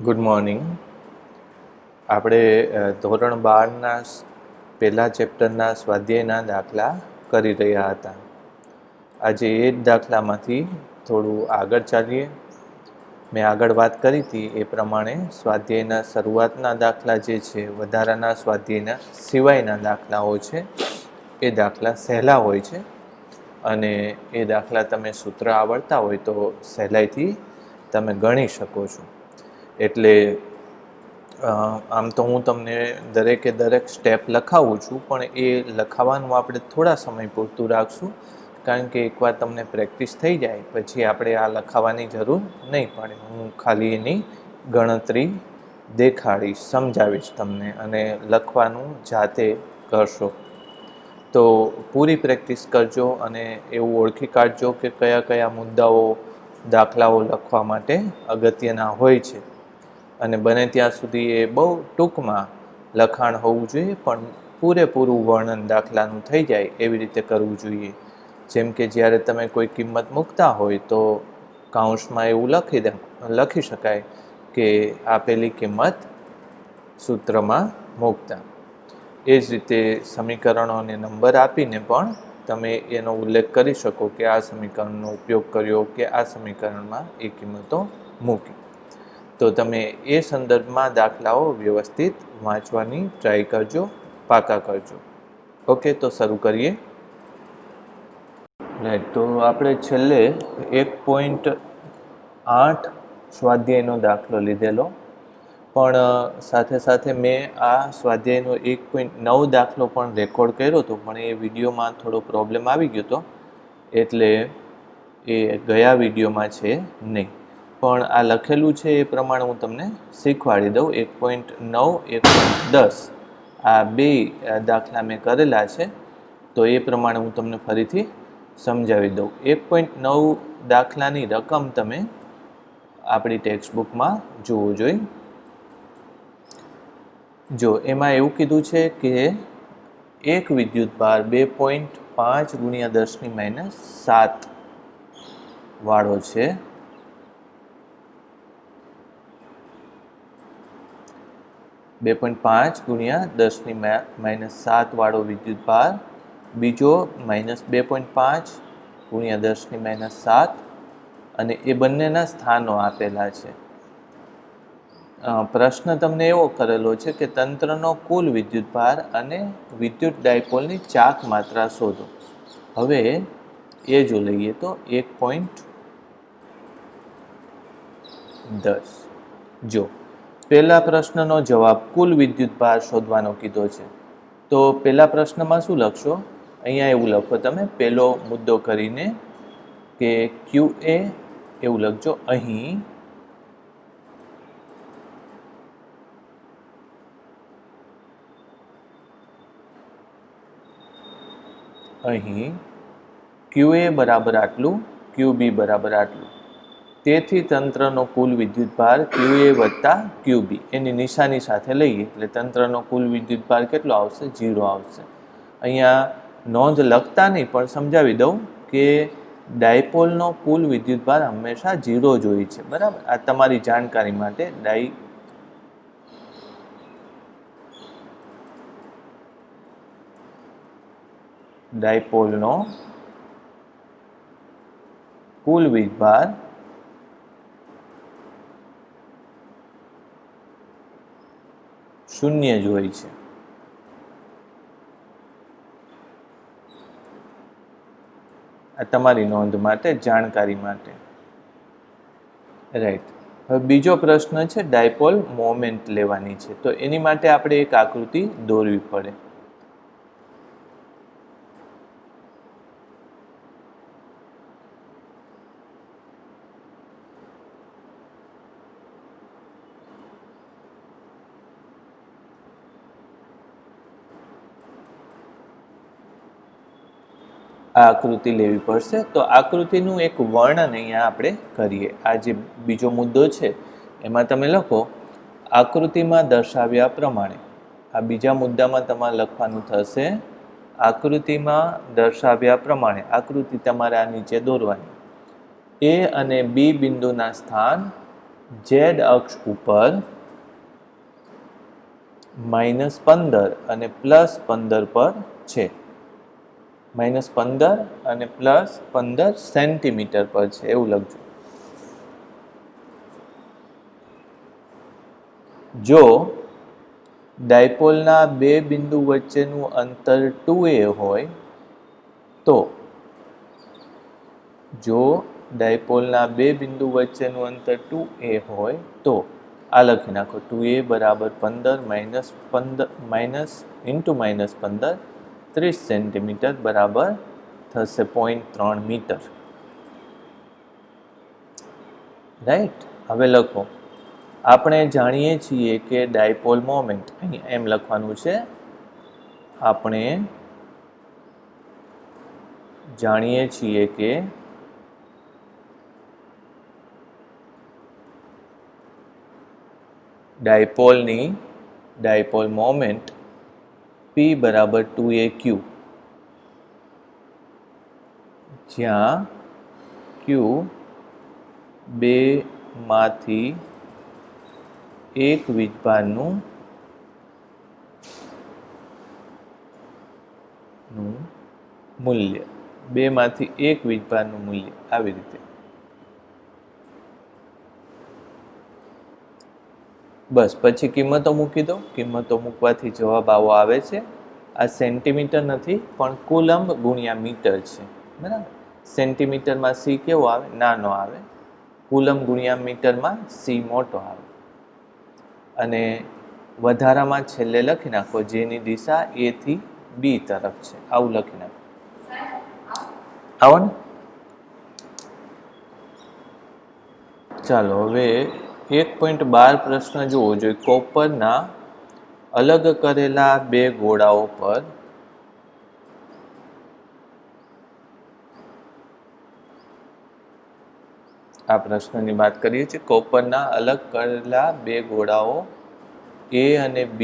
Good morning. આપણે ધોરણ 12ના પહેલા ચેપ્ટરના સ્વાધ્યાયના દાખલા કરી રહ્યા હતા. આજે એ જ દાખલામાંથી થોડું આગળ ચાલીએ. મેં આગળ વાત કરી હતી એ પ્રમાણે સ્વાધ્યાયના શરૂઆતના દાખલા જે છે, વધારાના સ્વાધ્યાયના સિવાયના દાખલાઓ છે, એ દાખલા સહેલા હોય છે અને એ દાખલા તમે સૂત્ર આવડતા હોય તો સહેલાઈથી તમે ગણી શકો છો. એટલે આમ તો હું તમને દરેકે દરેક સ્ટેપ લખાવું છું, પણ એ લખાવાનું આપણે થોડા સમય પૂરતું રાખશું, કારણ કે એકવાર તમને પ્રેક્ટિસ થઈ જાય પછી આપણે આ લખાવાની જરૂર નહીં પડે. હું ખાલી એની ગણતરી દેખાડીશ, સમજાવીશ તમને, અને લખવાનું જાતે કરશો. તો પૂરી પ્રેક્ટિસ કરજો અને એવું ઓળખી કાઢજો કે કયા કયા મુદ્દાઓ દાખલાઓ લખવા માટે અગત્યના હોય છે. અને બને ત્યાં સુધી એ બહુ ટૂંકમાં લખાણ હોવું જોઈએ, પણ પૂરેપૂરું વર્ણન દાખલાનું થઈ જાય એવી રીતે કરવું જોઈએ. જેમ કે જ્યારે તમે કોઈ કિંમત મૂકતા હોય તો કાઉન્સમાં એવું લખી શકાય કે આપેલી કિંમત સૂત્રમાં મૂકતા. એ જ રીતે સમીકરણોને નંબર આપીને પણ તમે એનો ઉલ્લેખ કરી શકો કે આ સમીકરણનો ઉપયોગ કર્યો કે આ સમીકરણમાં એ કિંમતો મૂકી. તો તમે એ સંદર્ભમાં દાખલાઓ વ્યવસ્થિત વાંચવાની ટ્રાય કરજો, પાકા કરજો. ઓકે, તો શરૂ કરીએ. રાઈટ, તો આપણે છેલ્લે 1.8 સ્વાધ્યાયનો દાખલો લીધેલો, પણ સાથે સાથે મેં આ સ્વાધ્યાયનો 1.9 દાખલો પણ રેકોર્ડ કર્યો હતો, પણ એ વિડીયોમાં થોડો પ્રોબ્લેમ આવી ગયો હતો, એટલે એ ગયા વિડીયોમાં છે નહીં. પણ આ લખેલું છે એ પ્રમાણે હું તમને શીખવાડી દઉં. 1.9, 1.10 આ બે દાખલા મેં કરેલા છે, તો એ પ્રમાણે હું તમને ફરીથી સમજાવી દઉં. 1.9 દાખલાની રકમ તમે આપણી ટેક્સ્ટબુકમાં જોવું જોઈએ. જો એમાં એવું કીધું છે કે એક વિદ્યુતભાર 2.5 × 10⁻7 વાળો છે. -2.5 × 10⁻7 વાળો વિદ્યુતભાર, બીજો -2.5 × 10⁻7, અને એ બંનેના સ્થાનો આપેલા છે. પ્રશ્ન તમને એવો કરેલો છે કે તંત્રનો કુલ વિદ્યુતભાર અને વિદ્યુત ડાયપોલની ચાક માત્રા શોધો. હવે એ જો લઈએ તો 1.10. જો પહેલા પ્રશ્નનો જવાબ કુલ વિદ્યુતભાર શોધવાનો કીધો છે, તો પહેલા પ્રશ્નમાં શું લખશો? અહીંયા એવું લખો તમે, પહેલો મુદ્દો કરીને કે QA એવું લખજો. અહીં QA બરાબર આટલું, QB બરાબર આટલું. તેથી તંત્રનો કુલ વિદ્યુતભાર QA + QB એની નિશાની સાથે લઈએ એટલે તંત્રનો કુલ વિદ્યુતભાર કેટલો આવશે? 0 આવશે. અહીંયા નોંધ લખતા નહીં, પણ સમજાવી દઉં કે ડાયપોલનો કુલ વિદ્યુતભાર હંમેશા 0 જ હોય છે, બરાબર? આ તમારી જાણકારી માટે. ડાયપોલનો કુલ વિદ્યુતભાર 0 જ હોય છે. આ તમારી નોંધ માટે, જાણકારી માટે. રાઈટ. હવે બીજો પ્રશ્ન છે, ડાયપોલ મોમેન્ટ લેવાની છે, તો એની માટે આપણે એક આકૃતિ દોરવી પડે. આ આકૃતિ લેવી પડશે. તો આકૃતિનું એક વર્ણન અહીંયા આપણે કરીએ. આ જે બીજો મુદ્દો છે એમાં તમે લખો આકૃતિમાં દર્શાવ્યા પ્રમાણે. આ બીજા મુદ્દામાં તમારે લખવાનું થશે આકૃતિમાં દર્શાવ્યા પ્રમાણે. આકૃતિ તમારે આ નીચે દોરવાની. A અને B બિંદુના સ્થાન ઝેડ અક્ષ ઉપર -15 અને +15 પર છે. -15 અને +15 સેન્ટીમીટર પર છે એવું લખજો. જો ડાયપોલના બે બિંદુ વચ્ચેનું અંતર 2a હોય તો આ લખી નાખો. 2a બરાબર 15 -15 30 સેન્ટીમીટર બરાબર થશે 0.3 મીટર. રાઈટ. હવે લખો. આપણે જાણીએ છીએ કે ડાયપોલ મોમેન્ટ, અહીં એમ લખવાનું છે, આપણે જાણીએ છીએ કે ડાયપોલ મોમેન્ટ P બરાબર 2aq, જ્યાં q બેમાંથી એક વીજભારનું મૂલ્ય, આવી રીતે. બસ પછી કિંમતો મૂકી દો. કિંમતો મૂકવાથી જવાબ આવો આવે છે. આ સેન્ટીમીટર નથી પણ કુલમ્બ ગુણ્યા મીટર છે. બરાબર. સેન્ટીમીટરમાં c કેવો આવે? નાનો આવે. કુલમ્બ ગુણ્યા મીટરમાં c મોટો આવે. અને વધારામાં છેલ્લે લખી નાખો જેની દિશા a થી b તરફ છે. આવું લખી નાખો. આવો ને. ચાલો હવે 1.12 પ્રશ્ન જુઓ જોઈએ. કોપરના અલગ કરેલા બે ગોળાઓ પર આ પ્રશ્નની વાત કરીએ છીએ. કોપરના અલગ કરેલા બે ગોળાઓ A અને B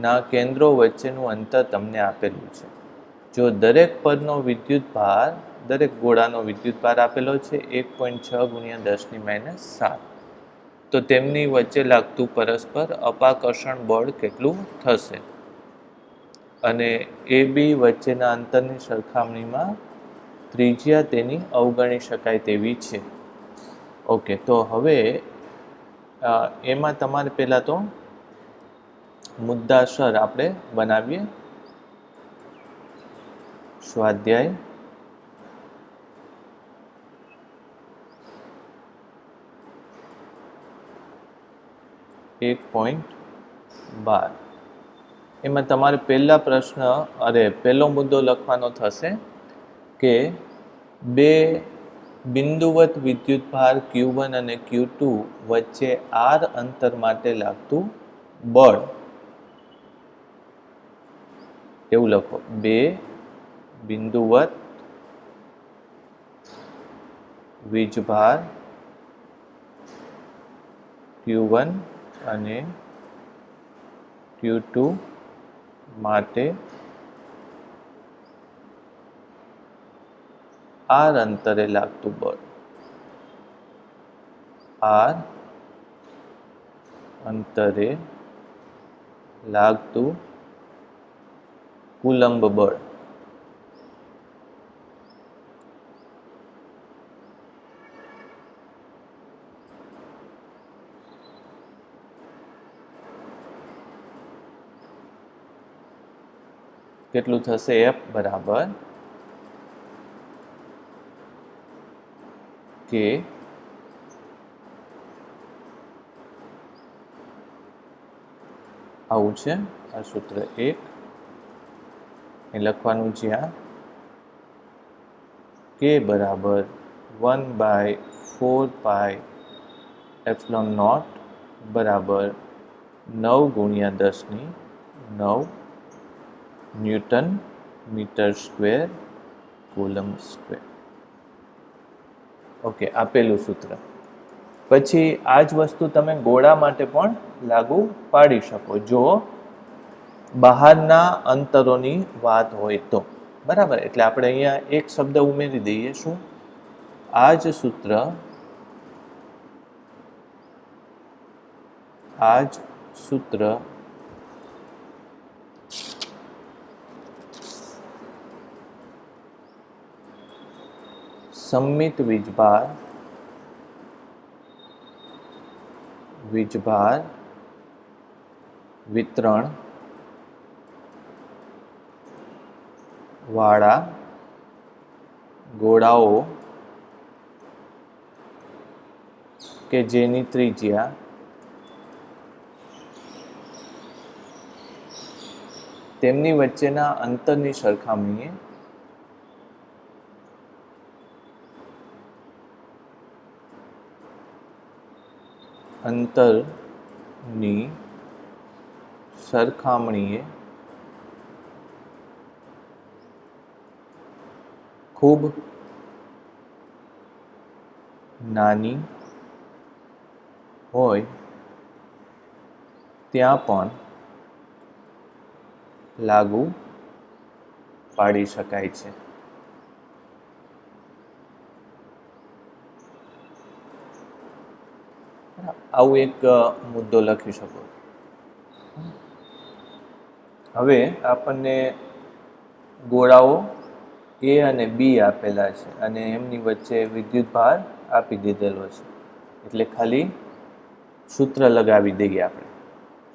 ના કેન્દ્રો વચ્ચેનું અંતર તમને આપેલું છે. જો દરેક પરનો વિદ્યુતભાર, દરેક ગોળાનો વિદ્યુતભાર આપેલો છે 1.6 × 10⁻⁷, તો તેમની વચ્ચે લાગતું પરસ્પર અપાકર્ષણ બળ કેટલું થશે? અને AB વચ્ચેના અંતરની સરખામણીમાં ત્રિજ્યા તેની અવગણી શકાય તેવી છે. ઓકે, તો હવે એમાં તમારે પહેલાં તો મુદ્દાસર આપણે બનાવીએ. સ્વાધ્યાય 1.12. એમાં તમારે પહેલો મુદ્દો લખવાનો થશે કે બે બિંદુવત વિદ્યુતભાર Q1 અને Q2 વચ્ચે r અંતર માટે લાગતું બળ, એવું લખો. બે બિંદુવત વીજભાર Q1 અને Q2 માટે r અંતરે લાગતું બળ, r અંતરે લાગતું કુલંબ બળ. કેટલું થશે? F બરાબર કે આવું છે આ સૂત્ર 1 એ લખવાનું, જ્યાં k બરાબર 1/4πε0 બરાબર 9 × 10⁹ newton metre square coulomb square. Okay, આપેલું સૂત્ર. પછી આ જ વસ્તુ તમે ગોળા માટે પણ લાગુ પાડી શકો જો બહારના અંતરોની વાત હોય તો. બરાબર. એટલે આપણે અહીંયા એક શબ્દ ઉમેરી દઈએ. શું? આ જ સૂત્ર આ જ સૂત્ર સમમિત વીજભાર વિતરણ વાળા ગોળાઓ કે જેની ત્રિજ્યા તેમની વચ્ચેના અંતરની સરખામણીએ ખૂબ નાની હોય ત્યાં પણ લાગુ પાડી શકાય છે. આવું એક મુદ્દો લખી શકો. હવે આપણને ગોળાઓ એ અને બી આપેલા છે અને એમની વચ્ચે વિદ્યુતભાર આપી દીધેલો છે, એટલે ખાલી સૂત્ર લગાવી દઈએ આપણે.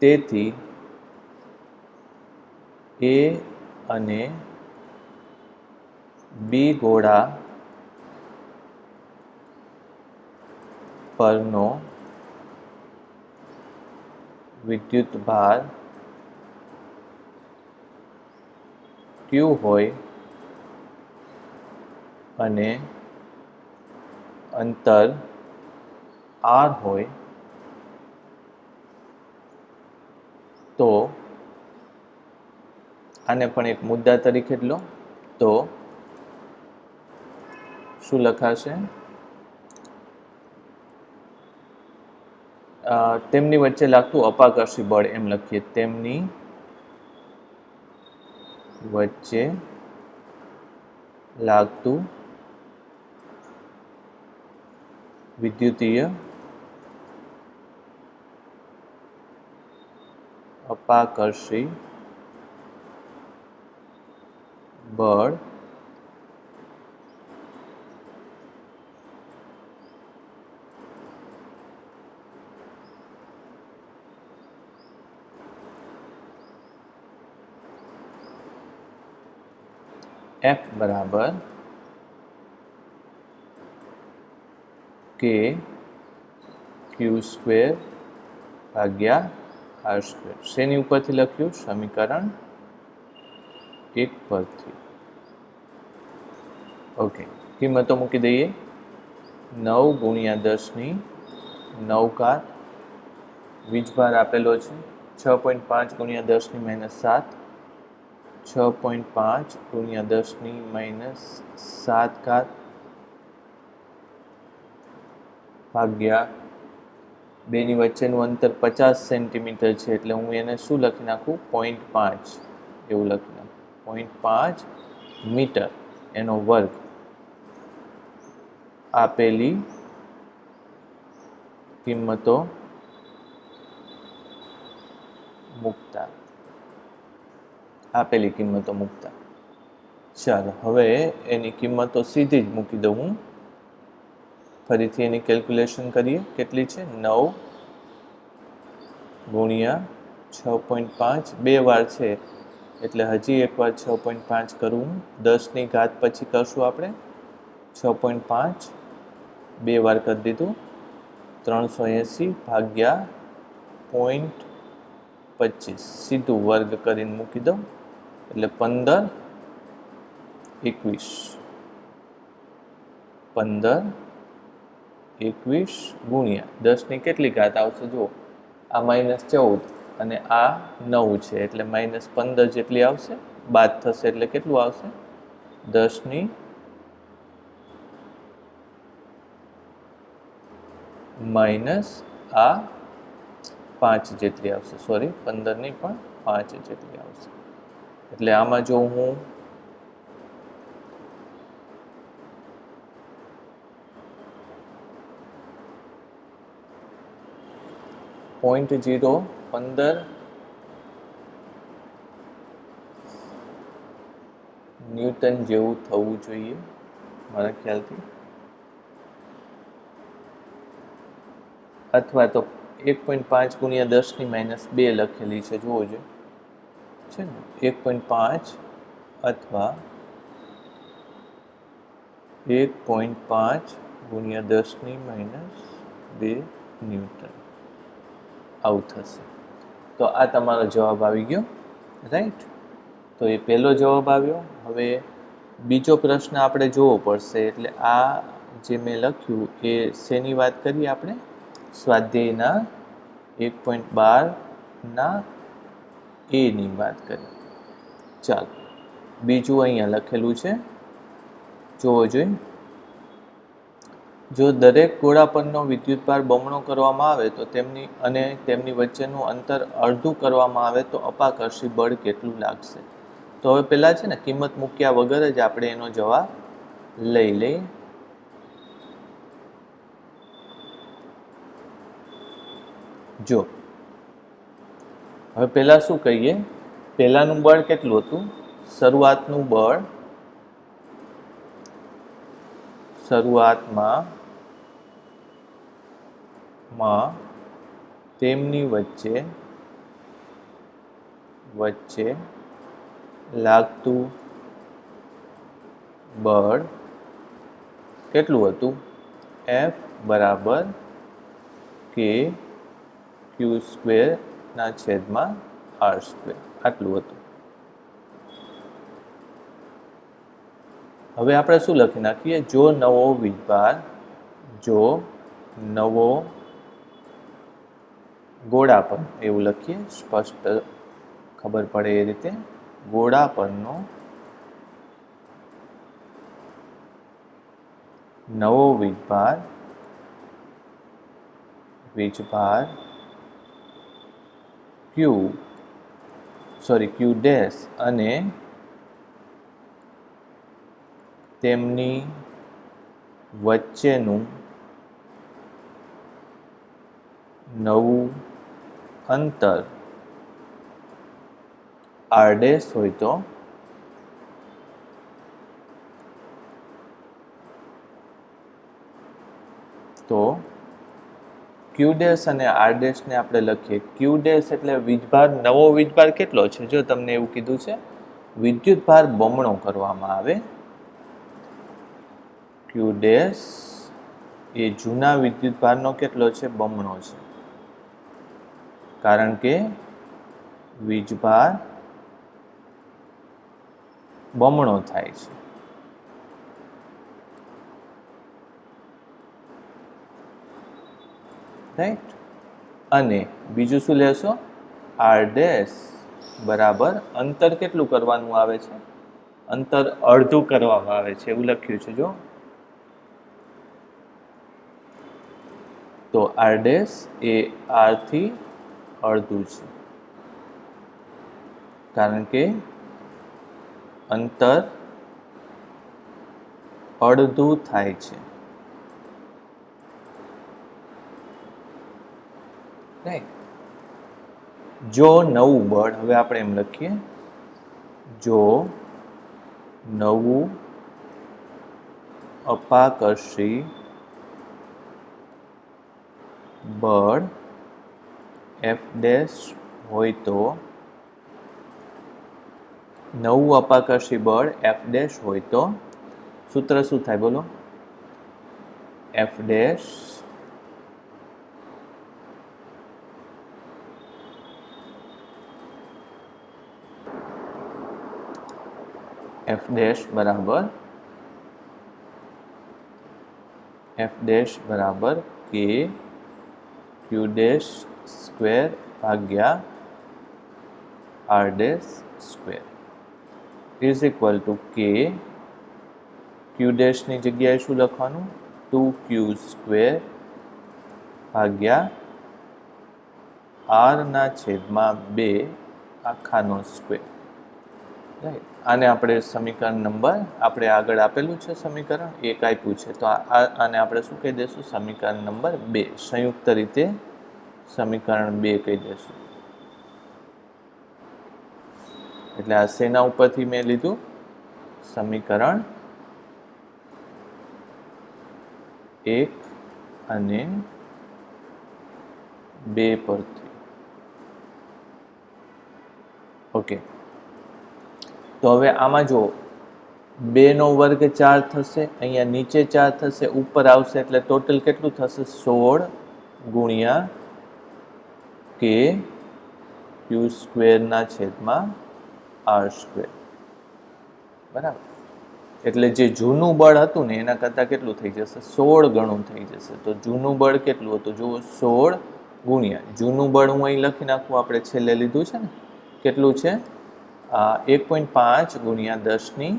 તેથી એ અને બી ગોળા પરનો વિદ્યુતભાર Q હોય અને અંતર R હોય તો આને પણ એક મુદ્દા તરીકે જ લો તો શું લખાશે? તેમની વચ્ચે લાગતું અપાકર્ષી બળ એમ લખીએ. તેમની વચ્ચે લાગતું વિદ્યુતીય અપાકર્ષી બળ F બરાબર K Q² ભાગ્યા R². શેની ઉપરથી લખ્યું? સમીકરણ 1 પરથી. ઓકે, કિંમતો મૂકી દઈએ. 9 ગુણ્યા 10⁹ વીજભાર આપેલો છે 6.5 ગુણ્યા 10⁻7, 6.5 ગુણ્યા 10⁻7 ભાગ્યા બેની વચ્ચેનું અંતર 50 સેન્ટીમીટર છે, એટલે હું એને શું લખી નાખું? 0.5 એવું લખી નાખું. 0.5 મીટર એનો વર્ગ આપેલી કિંમતો મૂકતા. ચાલો હવે એની કિંમતો સીધી જ મૂકી દઉં હું. ફરીથી એની કેલ્ક્યુલેશન કરીએ. કેટલી છે? 9 ગુણ્યા 6.5, 2 વાર છે એટલે હજી એકવાર 6.5 કરું. 10ની ઘાત પછી કરશું આપણે. 6.5 2 વાર કરી દીધું. 380 ભાગ્યા 0.25 સીધું વર્ગ કરીને મૂકી દઉં એટલે 15 21 ગુણ્યા 10ની કેટલી ઘાત આવશે? જુઓ, આ -14 અને આ 9 છે એટલે -15 જેટલી આવશે. બાદ થશે એટલે કેટલું આવશે? 10ની માઇનસ આ 5 જેટલી આવશે. સોરી, 15ની પણ 5 જેટલી આવશે. એટલે આમાં જો હું 0.015 ન્યૂટન જેવું થવું જોઈએ મારા ખ્યાલથી, અથવા તો 1.5 ગુણ્યા 10⁻2 લખેલી છે, જોવો જોઈએ છે ને, 1.5 અથવા 1.5 ગુણ્યા 10⁻2 ન્યૂટન આવું થશે. તો આ તમારો જવાબ આવી ગયો, રાઈટ. તો એ પહેલો જવાબ આવ્યો. હવે બીજો પ્રશ્ન આપણે જોવો પડશે. એટલે આ જે મેં લખ્યું એ શેની વાત કરીએ આપણે? સ્વાધ્યાયના 1.12 એની વાત કરીએ. ચાલો, બીજું અહીંયા લખેલું છે, જોવો જોઈએ. જો દરેક ગોળા પરનો વિદ્યુતભાર બમણો કરવામાં આવે તો તેમની વચ્ચેનું અંતર અડધું કરવામાં આવે તો અપાકર્ષી બળ કેટલું લાગશે? તો હવે પહેલાં છે ને કિંમત મૂક્યા વગર જ આપણે એનો જવાબ લઈ લઈએ. જો હવે પહેલાં શું કહીએ? પહેલાંનું બળ કેટલું હતું? શરૂઆતનું બળ શરૂઆતમાં તેમની વચ્ચે લાગતું બળ કેટલું હતું? F બરાબર kq²/r², આટલું હતું. હવે આપણે શું લખી નાખીએ? જો નવો ગોળા પર, એવું લખીએ સ્પષ્ટ ખબર પડે એ રીતે, ગોળા પરનો નવો વીજભાર q ડેશ અને તેમની વચ્ચેનું નવું અંતર r ડેશ હોય તો q ડેશ અને r ડેશ ને આપણે લખીએ. q ડેશ એટલે વીજભાર, નવો વીજભાર કેટલો છે? જો તમને એવું કીધું છે વિદ્યુતભાર બમણો કરવામાં આવે, q ડેશ એ જૂના વિદ્યુતભારનો કેટલો છે? બમણો છે. કારણ કે વીજભાર બમણો થાય છે. રાઈટ. અને બીજું શું લેશો? r ડેશ બરાબર અંતર કેટલું કરવાનું આવે છે? અંતર અડધું કરવામાં આવે છે, એવું લખ્યું છે. જો તો r ડેશ એ r થી અડધું છે, કારણ કે અંતર અડધું થાય છે. જો નવું બળ, હવે આપણે એમ લખીએ, જો નવું અપાકર્ષી બળ F ડેશ હોય તો, નવું અપાકર્ષી બળ F ડેશ હોય તો સૂત્ર શું થાય? બોલો. F ડેશ બરાબર k q ડેશ સ્ક્વેર ભાગ્યા r dash square is equal two k q ડેશની જગ્યાએ શું લખવાનું? 2q સ્ક્વેર ભાગ્યા r/2 આખાનો સ્ક્વેર. રાઈટ. આને આપણે સમીકરણ નંબર, આપણે આગળ આપેલું છે સમીકરણ 1 આપ્યું છે, તો આને આપણે શું કહી દઈશું? સમીકરણ નંબર 2, સંયુક્ત રીતે સમીકરણ 2 કહી દેશું. એટલે આ શેના ઉપરથી મેં લીધું? સમીકરણ 1 અને 2 પરથી. ઓકે, તો હવે આમાં જો 2 નો વર્ગ 4 થશે, અહીંયા નીચે 4 થશે, ઉપર આવશે એટલે ટોટલ કેટલું થશે? 16 ગુણ્યા કે ક્યુ સ્ક્વેરના છેદમાં આર સ્ક્વેર. બરાબર. એટલે જે જૂનું બળ હતું ને એના કરતાં કેટલું થઈ જશે? 16 ગણું થઈ જશે. તો જૂનું બળ કેટલું હતું? જુઓ, 16 ગુણ્યા જૂનું બળ હું અહીં લખી નાખું, આપણે છેલ્લે લીધું છે ને, કેટલું છે? 1.5 ગુણ્યા 10⁻².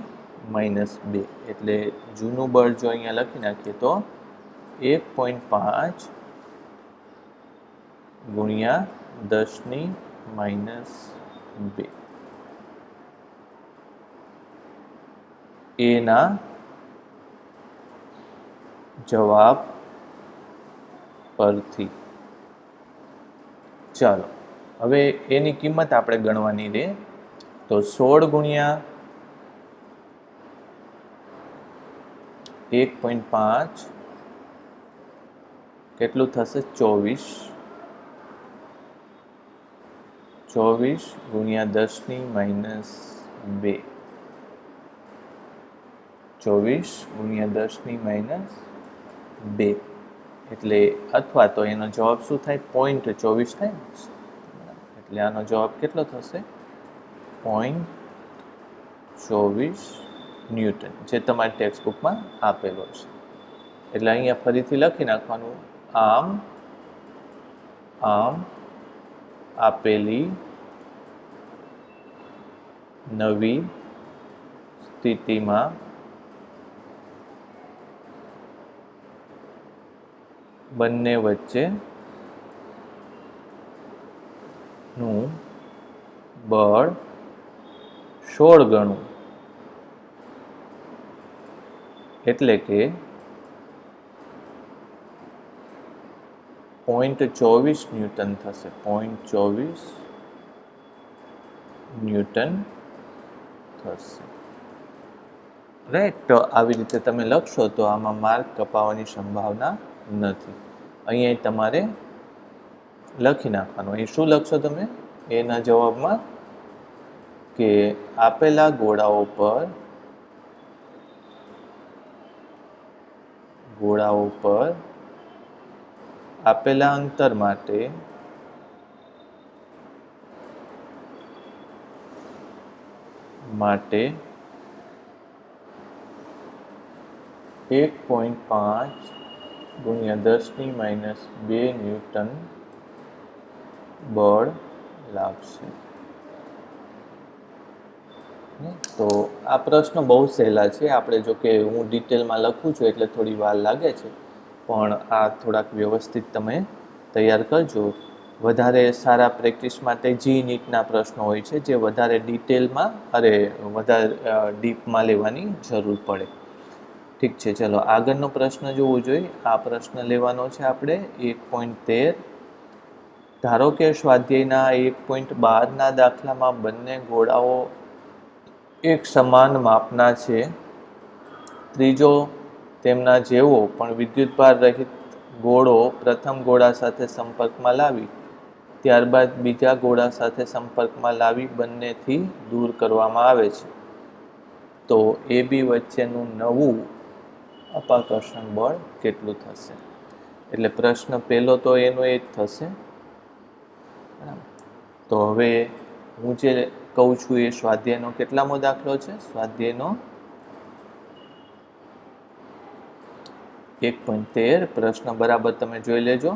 એટલે જૂનું બળ જો અહીંયા લખી નાખીએ તો 1.5 ગુણ્યા 10⁻². એના જવાબ પરથી. ચાલો હવે એની કિંમત આપણે ગણવાની રહે. તો 16 ગુણ્યા 1.5 કેટલું થશે? 24. 24 ગુણ્યા 10⁻². 24 ગુણ્યા 10⁻². એટલે અથવા તો એનો જવાબ શું થાય? 0.24 થાય. એટલે આનો જવાબ કેટલો થશે? 0.24 ન્યૂટન, જે તમારી ટેક્સ્ટ બુકમાં આપેલો છે. એટલે અહીંયા ફરીથી લખી નાખવાનું. આમ આપેલી નવી સ્થિતિમાં બંને વચ્ચેનું બળ 16 ગણું, એટલે કે 0.24 ન્યૂટન થશે. 0.24 ન્યૂટન થશે. રાઈટ. તો આવી રીતે તમે લખશો તો આમાં માર્ક કપાવવાની સંભાવના નથી. અહીંયા તમારે લખી નાખવાનું. અહીં શું લખશો તમે એના જવાબમાં? કે આપેલા ગોળાઓ પર આપેલા અંતર માટે માટે 1.5 ગુણ્યા 10⁻² ન્યૂટન બળ લાગશે. તો આ પ્રશ્ન બહુ સહેલા છે. આપણે જો કે હું ડિટેલમાં લખું છું એટલે થોડી વાર લાગે છે, પણ આ થોડાક વ્યવસ્થિત તમે તૈયાર કરજો. વધારે સારા પ્રેક્ટિસ માટે જી નીટના પ્રશ્નો હોય છે, જે વધારે ડિટેલમાં વધારે ડીપમાં લેવાની જરૂર પડે. ઠીક છે, ચલો આગળનો પ્રશ્ન જોવો જોઈએ. આ પ્રશ્ન લેવાનો છે આપણે 1.13. ધારો કે સ્વાધ્યાયના 1.12ના દાખલામાં બંને ગોળાઓ એક સમાન માપના છે. ત્રીજો તેમના જેવો પણ વિદ્યુતભાર રહિત ગોળો પ્રથમ ગોળા સાથે સંપર્કમાં લાવી ત્યારબાદ બીજા ગોળા સાથે સંપર્કમાં લાવી બંનેથી દૂર કરવામાં આવે છે. તો AB વચ્ચેનું નવું અપાકર્ષણ બળ કેટલું થશે? એટલે પ્રશ્ન પહેલો તો એનો એ જ થશે. તો હવે હું જે કહું છું એ સ્વાધ્યાયનો કેટલામો દાખલો છે? સ્વાધ્યાયનો 1.13. પ્રશ્ન બરાબર તમે જોઈ લેજો.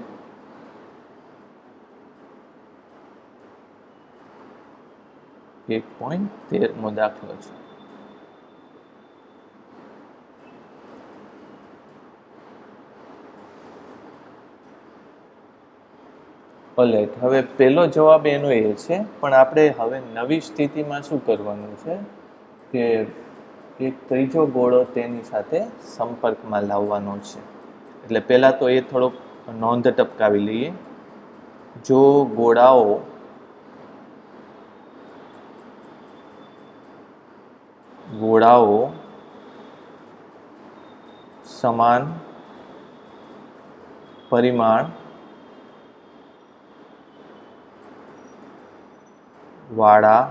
એક 1.13મો દાખલો છે. ઓલરાઈટ, હવે પહેલો જવાબ એનો એ છે, પણ આપણે હવે નવી સ્થિતિમાં શું કરવાનું છે કે એક ત્રીજો ગોળો તેની સાથે સંપર્કમાં લાવવાનો છે. એટલે પહેલાં તો એ થોડોક નોંધ ટપકાવી લઈએ. જો ગોળાઓ સમાન પરિમાણ વાળા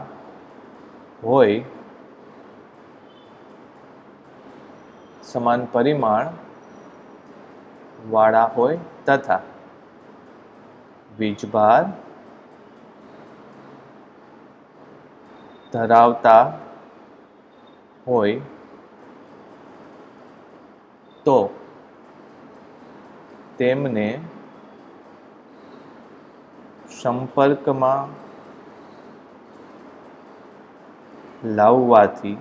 હોય, સમાન પરિમાણ વાળા હોય તથા વીજભાર ધરાવતા હોય તો તેમને સંપર્કમાં લાવવાથી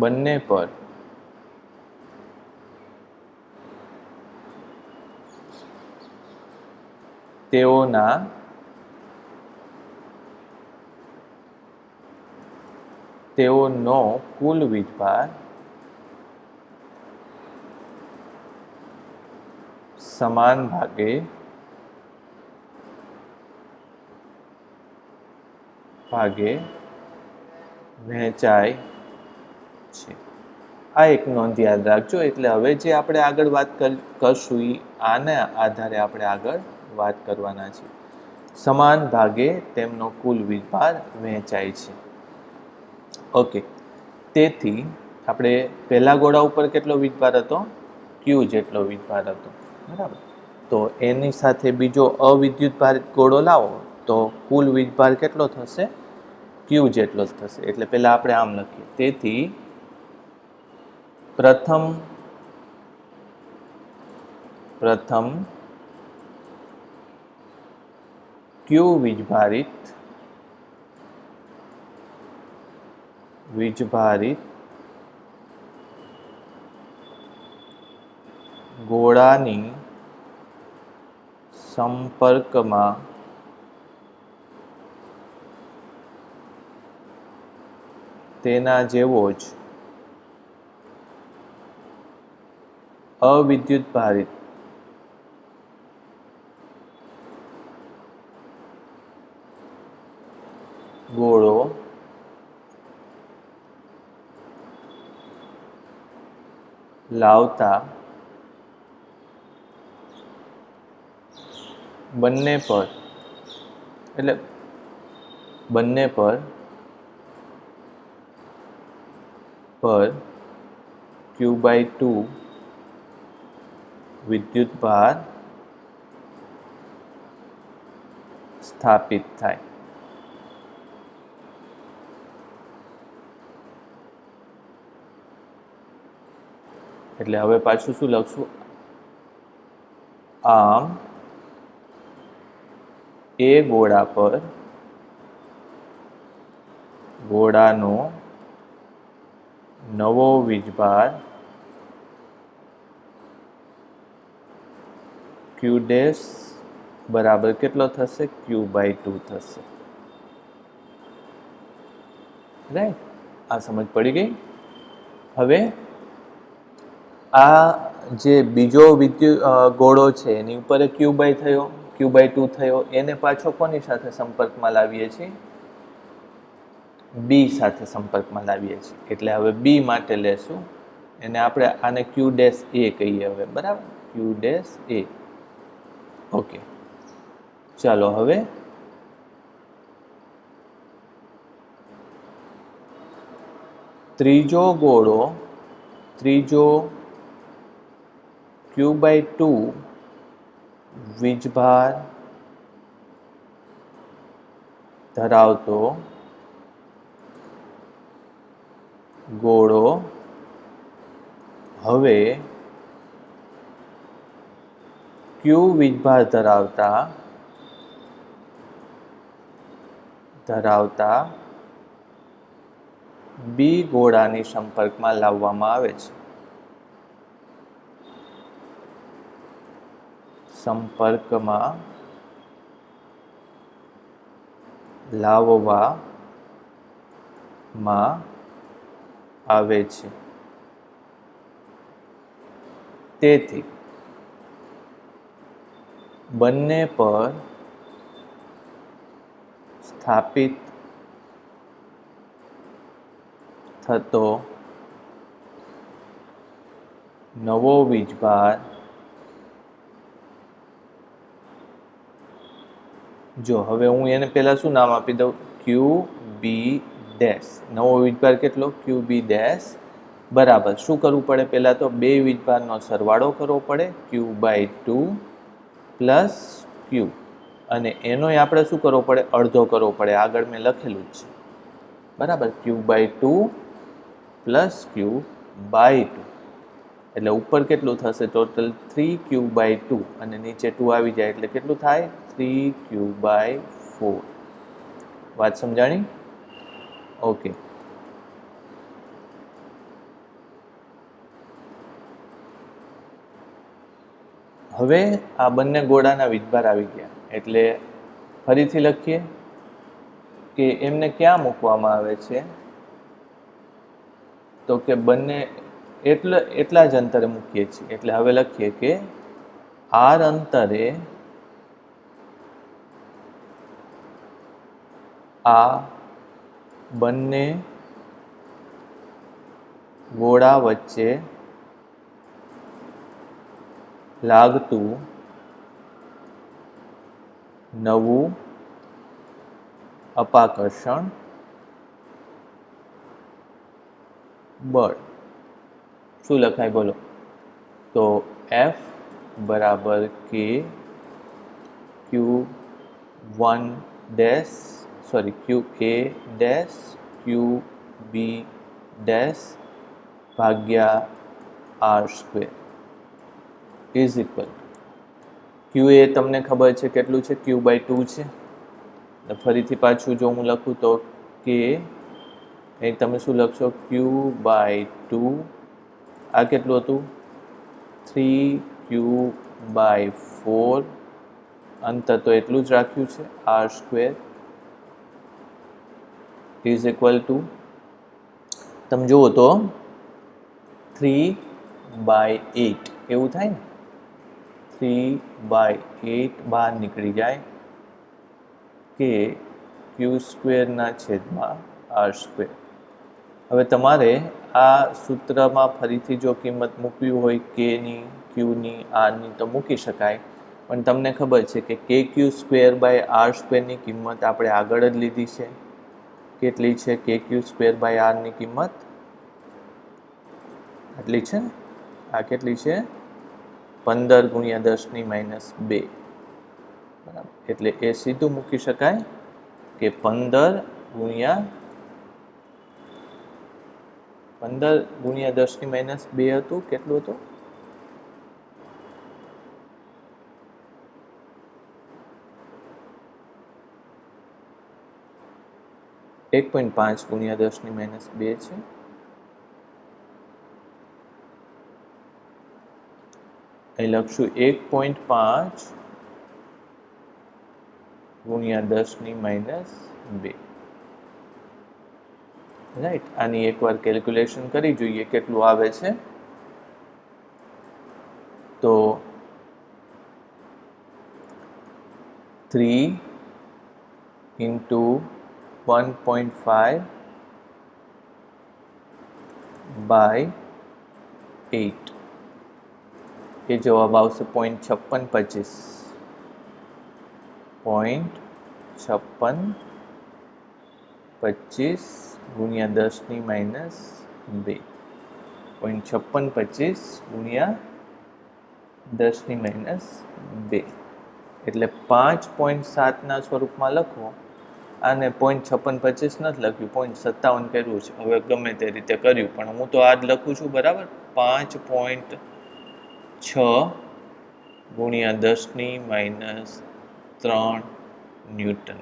બંને પર તેઓનો કુલ વીજભાર સમાન ભાગે વહેંચાય છે. આ એક નોંધ યાદ રાખજો. એટલે હવે જે આપણે આગળ વાત કરશું એ આના આધારે આપણે આગળ વાત કરવાના છે. સમાન ભાગે તેમનો કુલ વીજભાર વહેંચાય છે. ઓકે, તેથી આપણે પહેલા ગોળા ઉપર કેટલો વીજભાર હતો? ક્યુ જેટલો વીજભાર હતો, બરાબર. તો એની સાથે બીજો અવિદ્યુત ભારિત ગોળો લાવો તો કુલ વીજભાર કેટલો થશે? ક્યુ જેટલો જ થશે. એટલે પહેલા આપણે આમ લખીએ. તેથી પ્રથમ ક્યુ વીજભારિત ગોળાની સંપર્કમાં તેના જેવો જ અવિદ્યુત ભારિત ગોળો લાવતા બંને પર Q/2 વિદ્યુત ભાર સ્થાપિત થાય. એટલે હવે પાછું શું લખશું? આમ એ ગોળા પર ગોળાનો નવો વીજભાર Q ડેશ બરાબર કેટલો થશે? Q/2 થશે. રાઈટ? આ સમજ પડી ગઈ? હવે આ જે બીજો ગોળો છે એની ઉપર Q/2 થયો, એને પાછો કોની સાથે સંપર્કમાં લાવીએ છીએ? બી સાથે સંપર્કમાં લાવીએ છીએ. એટલે હવે બી માટે લેશું એને આપણે આને Q ડેશ એ કહીએ હવે, બરાબર? Q ડેશ એ. ઓકે, ચાલો હવે ત્રીજો Q/2 વીજભાર ધરાવતો ગોળો હવે Q વીજભાર ધરાવતા બી ગોળાની સંપર્કમાં લાવવામાં આવે છે. સંપર્કમાં લાવવામાં આવે છે. તેથી બંને પર સ્થાપિત થતો નવો વીજભાર જો હવે હું એને પહેલા શું નામ આપી દઉં ક્યુ બી ડેશ નવો વીજભાર કેટલો ક્યુ બી ડેશ બરાબર શું કરવું પડે પહેલાં તો બે વીજભારનો સરવાળો કરવો પડે ક્યુ બાય ટુ પ્લસ ક્યુ અને એનોય આપણે શું કરવો પડે અડધો કરવો પડે આગળ મેં લખેલું જ છે બરાબર Q by two plus Q by two એટલે ઉપર કેટલું થશે ટોટલ 3 ક્યુ બાય ટુ અને નીચે 2 આવી જાય એટલે કેટલું થાય 3 ક્યુ બાય 4 વાત સમજાણી ઓકે હવે આ બંને ગોળાના વીજભાર આવી ગયા એટલે ફરીથી લખીએ કે એમને ક્યાં મૂકવામાં આવે છે તો કે બંને એટલા જ અંતરે મૂકીએ છીએ એટલે હવે લખીએ કે આર અંતરે આ બંને ગોળા વચ્ચે લાગતું નવું અપાકર્ષણ બળ શું લખાય બોલો તો F બરાબર કે Q1 dash sorry QA dash QB dash ભાગ્યા R square is equal QA તમને ખબર છે કેટલું છે Q બાય 2 છે ફરીથી પાછું જો હું લખું તો કે અહીં તમે શું લખશો Q બાય 2 આ કેટલું હતું 3Q બાય 4 અંતર તો એટલું જ રાખ્યું છે R square is equal two તમે જુઓ તો 3 બાય 8 એવું થાય ને 3 બાય 8 બહાર નીકળી જાય કે ક્યુ સ્ક્વેરના છેદમાં આર સ્ક્વેર હવે તમારે આ સૂત્રમાં ફરીથી જો કિંમત મૂકવી હોય કેની ક્યુની આરની તો મૂકી શકાય પણ તમને ખબર છે કે કે ક્યુ સ્ક્વેર બાય આર સ્ક્વેરની કિંમત આપણે આગળ જ લીધી છે કેટલી છે કે ક્યુ સ્ક્વેર બાય આરની કિંમત આટલી છે ને આ કેટલી છે 15 ગુણ્યા 10 ની -2 બરાબર એટલે એ સીધું મૂકી શકાય કે 15 ગુણ્યા 10 ની -2 હતું કેટલું હતું 1.5 ગુણ્યા 10 ની -2 છે અહીં લખશું 1.5 ગુણ્યા 10 ની -2 રાઈટ આની એકવાર કેલ્ક્યુલેશન કરી જોઈએ કેટલું આવે છે તો 3 into 1.5 by 8 એ જવાબ આવશે 0.5625 0.5625 ગુણ્યા 10 ની -2 0.5625 ગુણ્યા 10 ની -2 એટલે 5.7 ના સ્વરૂપમાં લખવો આને 0.5625 નથી લખ્યું 0.57 કર્યું છે હવે ગમે તે રીતે કર્યું પણ હું તો આ જ લખું છું બરાબર 5.6 ગુણ્યા 10 ની -3 ન્યૂટન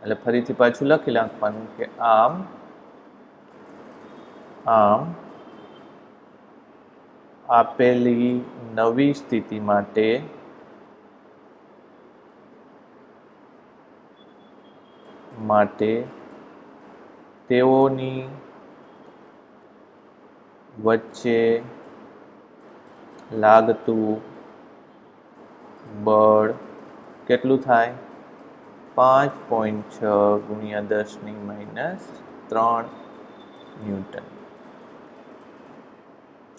એટલે ફરીથી પાછું લખી નાખવાનું કે આમ આપેલી નવી સ્થિતિ માટે તેઓની વચ્ચે લાગતું બળ કેટલું થાય? 5.6 ગુણ્યા 10⁻³ ન્યૂટન.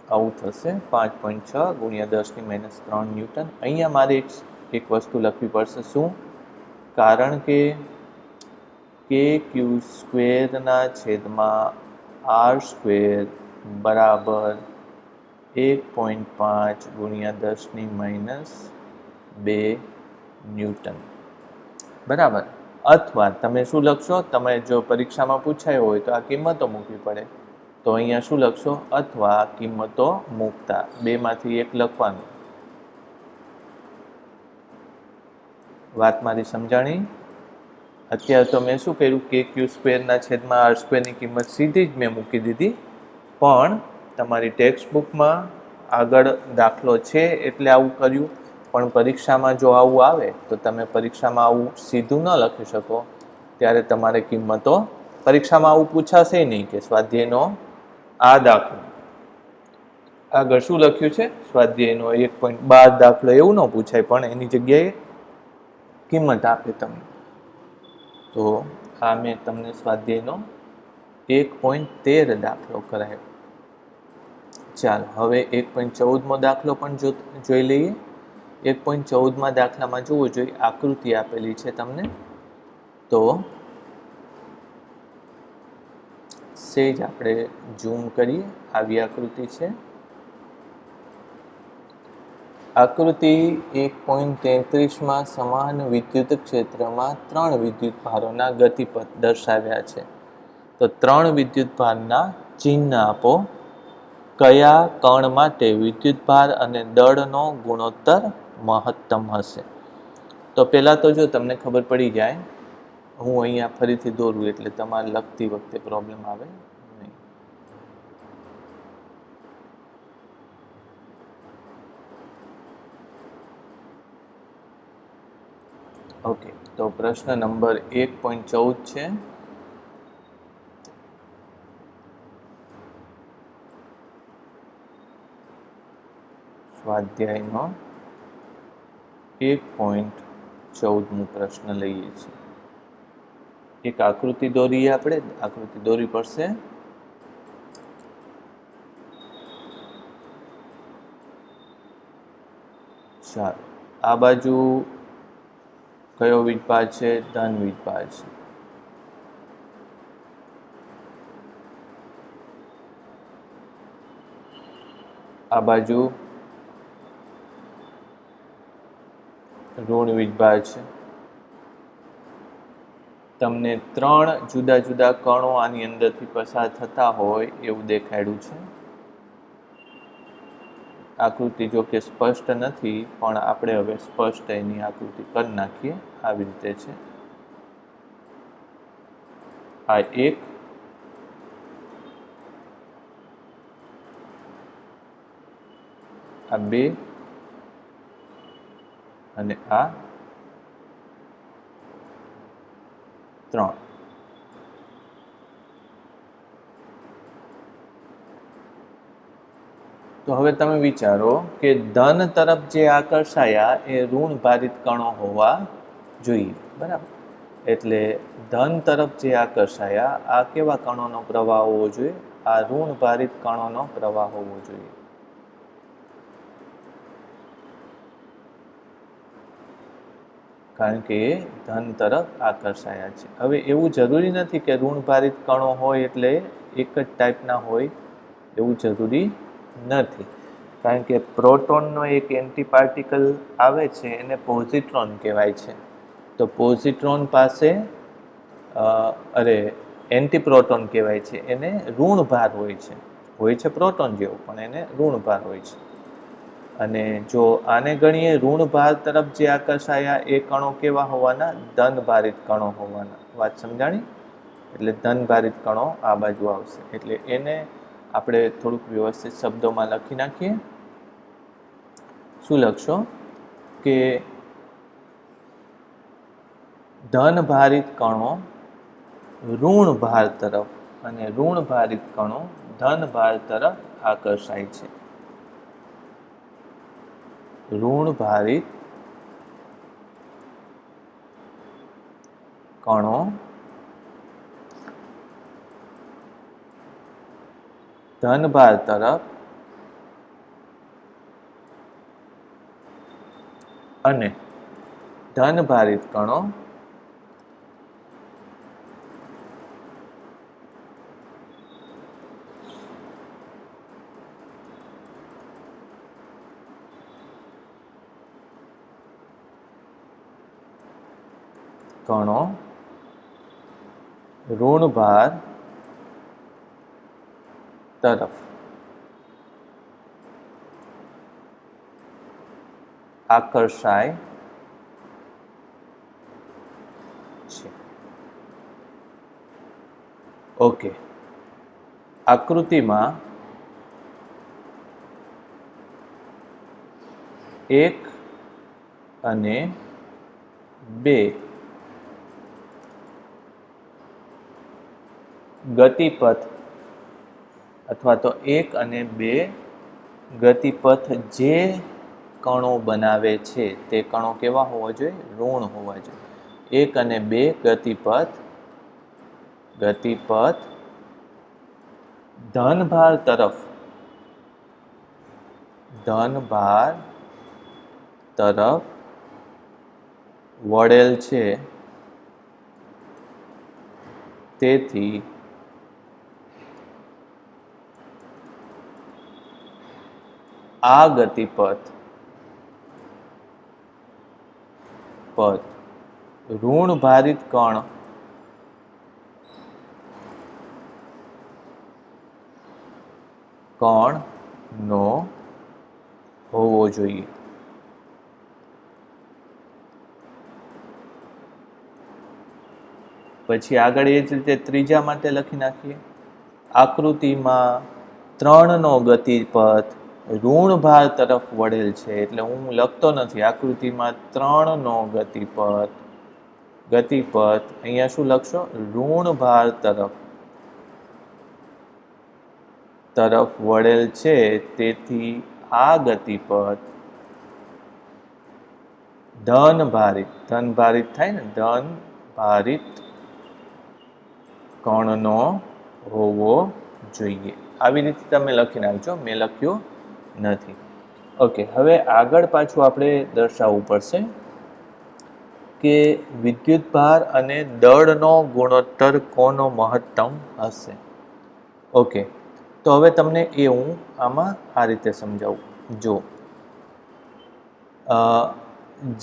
આવું થશે 5.6 ગુણ્યા 10⁻³ ન્યૂટન. અહીંયા મારે એક વસ્તુ લખવી પડશે. શું? કારણ કે kq² બરાબર 1.5 ગુણ્યા 10⁻² ન્યૂટન. બરાબર. અથવા તમે શું લખશો? તમે જો પરીક્ષામાં પૂછાયો હોય તો આ કિંમતો મૂકવી પડે, તો અહીંયા શું લખશો? અથવા કિંમતો મૂકતા બેમાંથી એક લખવાનું. વાત મારી સમજાણી? અત્યારે તો મેં શું કર્યું? kq²/r² ની કિંમત સીધી જ મેં મૂકી દીધી, પણ તમારી ટેક્સ્ટ બુકમાં આગળ દાખલો છે એટલે આવું કર્યું. પણ પરીક્ષામાં જો આવું આવે તો તમે પરીક્ષામાં આવું સીધું ન લખી શકો, ત્યારે તમારે કિંમતો, પરીક્ષામાં આવું પૂછાશે નહીં કે સ્વાધ્યાયનો આ દાખલો આગળ શું લખ્યું છે, સ્વાધ્યાયનો 1.12 દાખલો, એવું ન પૂછાય, પણ એની જગ્યાએ કિંમત આપે તમને. તો આ મેં તમને સ્વાધ્યાયનો 1.13 દાખલો કરાયો. ચાલો હવે 1.14મો દાખલો પણ જોઈ લઈએ. 1.14માં દાખલામાં જોવો જોઈએ, આકૃતિ આપેલી છે તમને, તો સેજ આપણે ઝૂમ કરીએ. આવી આકૃતિ છે. આકૃતિ 1.33માં સમાન વિદ્યુત ક્ષેત્રમાં 3 વિદ્યુત ભારોના ગતિપથ દર્શાવ્યા છે. તો 3 વિદ્યુત ભારના ચિહ્ન આપો. કયા કણ માટે વિદ્યુતભાર અને દળનો ગુણોત્તર મહત્તમ હશે? તો પહેલાં તો જો તમને ખબર પડી જાય, હું અહીંયા ફરીથી દોરું એટલે તમારે લખતી વખતે પ્રોબ્લેમ આવે નહીં. ઓકે, તો પ્રશ્ન નંબર 1.14 છે. સ્વાધ્યાયનો 1.14મો પ્રશ્ન લઈએ છીએ. એક આકૃતિ દોરીએ આપણે. આકૃતિ દોરવી પડશે. ચાલો, આ બાજુ કયો વીજભાર છે? ધન વીજભાર છે. આ બાજુ ઋણ વીજભાર છે. તમને 3 જુદા જુદા કણો આની અંદરથી પસાર થતા હોય એવું દેખાડ્યું છે. આકૃતિ જો કે સ્પષ્ટ નથી, પણ આપણે હવે સ્પષ્ટ એની આકૃતિ કરી નાખીએ. આવી રીતે છે. આ 1, આ 2 અને આ 3. તો હવે તમે વિચારો કે ધન તરફ જે આકર્ષાયા એ ઋણ ભારિત કણો હોવા જોઈએ. બરાબર. એટલે ધન તરફ જે આકર્ષાયા આ કેવા કણોનો પ્રવાહ હોવો જોઈએ? આ ઋણ ભારિત કણોનો પ્રવાહ હોવો જોઈએ. કારણ કે એ ધન તરફ આકર્ષાયા છે. હવે એવું જરૂરી નથી કે ઋણ ભારિત કણો હોય એટલે એક જ ટાઈપના હોય, એવું જરૂરી નથી. કારણ કે પ્રોટોનનો એક એન્ટી પાર્ટિકલ આવે છે, એને પોઝિટ્રોન કહેવાય છે. તો પોઝિટ્રોન પાસે એન્ટી પ્રોટોન કહેવાય છે, એને ઋણ ભાર હોય છે પ્રોટોન જેવો, પણ એને ઋણ ભાર હોય છે. અને જો આને ગણીએ ઋણ ભાર તરફ જે આકર્ષાયા એ કણો કેવા હોવાના? ધન ભારિત કણો હોવાના. વાત સમજાણી? એટલે ધન ભારિત કણો આ બાજુ આવશે. એટલે એને આપણે થોડુંક વ્યવસ્થિત શબ્દોમાં લખી નાખીએ. શું લખશો? કે ધન ભારિત કણો ઋણ ભાર તરફ અને ઋણ ભારિત કણો ધન ભાર તરફ આકર્ષાય છે. ઋણ ભારિત કણો ધનભાર તરફ અને ધનભારિત કણો ઋણભાર તરફ આકર્ષાય છે. ઓકે, આકૃતિમાં 1 અને 2 ગતિપથ અથવા તો 1 અને 2 ગતિપથ જે કણો બનાવે છે તે કણો કેવા હોવા જોઈએ? ઋણ હોવા જોઈએ. 1 અને 2 ગતિપથ ધનભાર તરફ વળેલ છે, તેથી આ ગતિપથ ઋણભારિત કણનો હોવો જોઈએ. પછી આગળ એ જ રીતે ત્રીજા માટે લખી નાખીએ. આકૃતિમાં 3 નો ગતિપથ ઋણભાર તરફ વળેલ છે, એટલે હું લખતો નથી. આકૃતિમાં 3 નો ગતિપથ અહીંયા શું લખશો? ઋણભાર તરફ વળેલ છે, તેથી આ ગતિપથ ધનભારિત થાય ને, ધનભારિત કણનો હોવો જોઈએ. આવી રીતે તમે લખી નાખજો, મેં લખ્યું નથી. ઓકે, હવે આગળ પાછું આપણે દર્શાવવું પડશે કે વિદ્યુતભાર અને દળનો ગુણોત્તર કોનો મહત્તમ હશે. ઓકે, તો હવે તમને એ હું આમાં આ રીતે સમજાવું. જો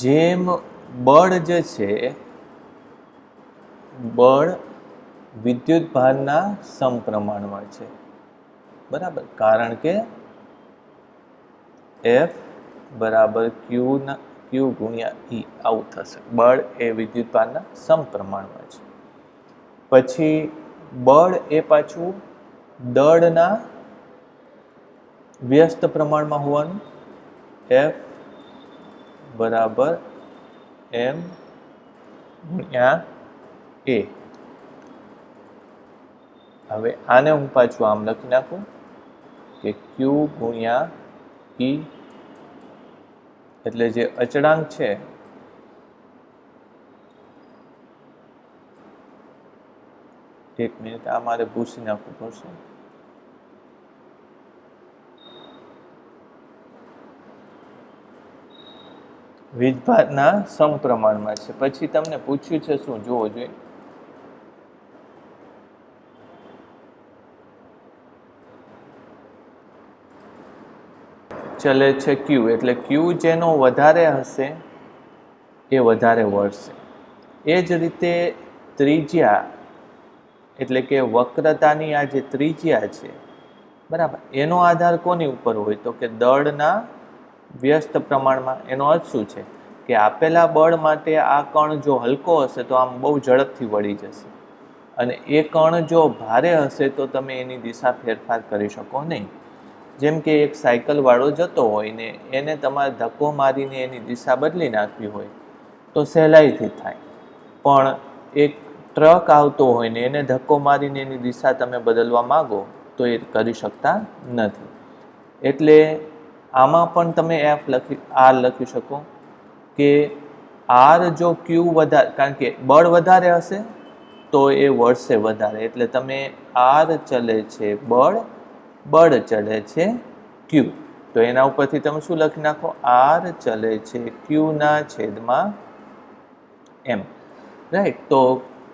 જેમ બળ જે છે, બળ વિદ્યુતભારના સમપ્રમાણમાં છે, બરાબર? કારણ કે F બરાબર Q ગુણ્યા E આવું થશે. બળ એ વિદ્યુતભારના સમપ્રમાણમાં છે. પછી બળ એ પાછું દળના વ્યસ્ત પ્રમાણમાં હોવાનું. F બરાબર M ગુણ્યા A. હવે આને હું પાછું આમ લખી નાખું કે Q ગુણ્યા E, એટલે જે અચળાંક છે એક મિનિટ, આ મારે ભૂસી નાખવું પડશે. વીજભારના સમપ્રમાણમાં છે. પછી તમને પૂછ્યું છે શું? જોવો જોઈએ. ચલે છે Q, એટલે Q જેનો વધારે હશે એ વધારે વળશે. એ જ રીતે ત્રિજ્યા, એટલે કે વક્રતાની આ જે ત્રિજ્યા છે, બરાબર, એનો આધાર કોની ઉપર હોય? તો કે દળના વ્યસ્ત પ્રમાણમાં. એનો અર્થ શું છે કે આપેલા બળ માટે આ કણ જો હલકો હશે તો આમ બહુ ઝડપથી વળી જશે, અને એ કણ જો ભારે હશે તો તમે એની દિશા ફેરફાર કરી શકો નહીં. જેમ કે એક સાયકલ વાળો જતો હોય ને એને તમારે ધક્કો મારીને એની દિશા બદલી નાખવી હોય તો સહેલાઈથી થાય, પણ એક ટ્રક આવતો હોય ને એને ધક્કો મારીને એની દિશા તમે બદલવા માગો તો એ કરી શકતા નથી. એટલે આમાં પણ તમે લખી શકો કે આર જો ક્યુ વધારે, કારણ કે બળ વધારે હશે તો એ વળશે વધારે, એટલે તમે આર ચલે છે બળ, બળ ચલે છે ક્યુ, તો એના ઉપરથી તમે શું લખી નાખો? આર ચલે છે ક્યુ ના છેદમાં એમ, રાઈટ. તો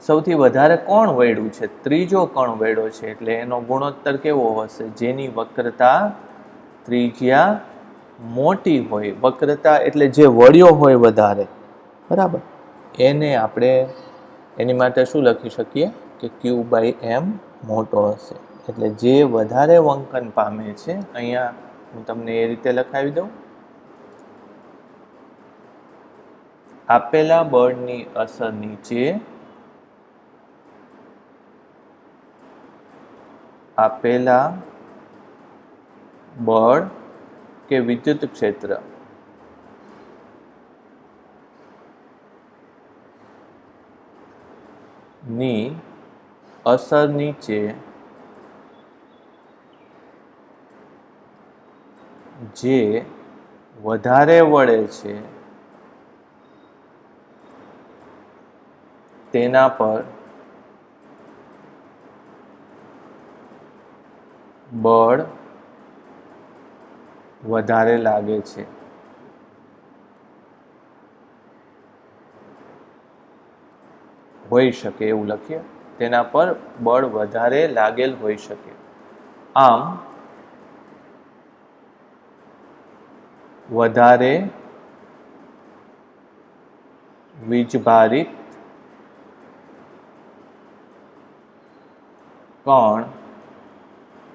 સૌથી વધારે કોણ વળ્યું છે? ત્રીજો કણ વળ્યો છે, એટલે એનો ગુણોત્તર કેવો હશે? જેની વક્રતા ત્રિજ્યા મોટી હોય, વક્રતા એટલે જે વળ્યો હોય વધારે, બરાબર, એને આપણે એની માટે શું લખી શકીએ કે ક્યુ બાય એમ મોટો હશે, એટલે જે વધારે વંકન પામે છે. અહીંયા હું તમને એ રીતે લખાવી દઉં. આપેલા બળની અસર નીચે આપેલા બળ કે વિદ્યુત ક્ષેત્ર ની અસર નીચે જે વધારે વળે છે તેના પર બળ વધારે લાગે છે. હોઈ શકે એવું લખીએ, તેના પર બળ વધારે લાગેલ હોઈ શકે. આમ વધારે વીજભારિત કણ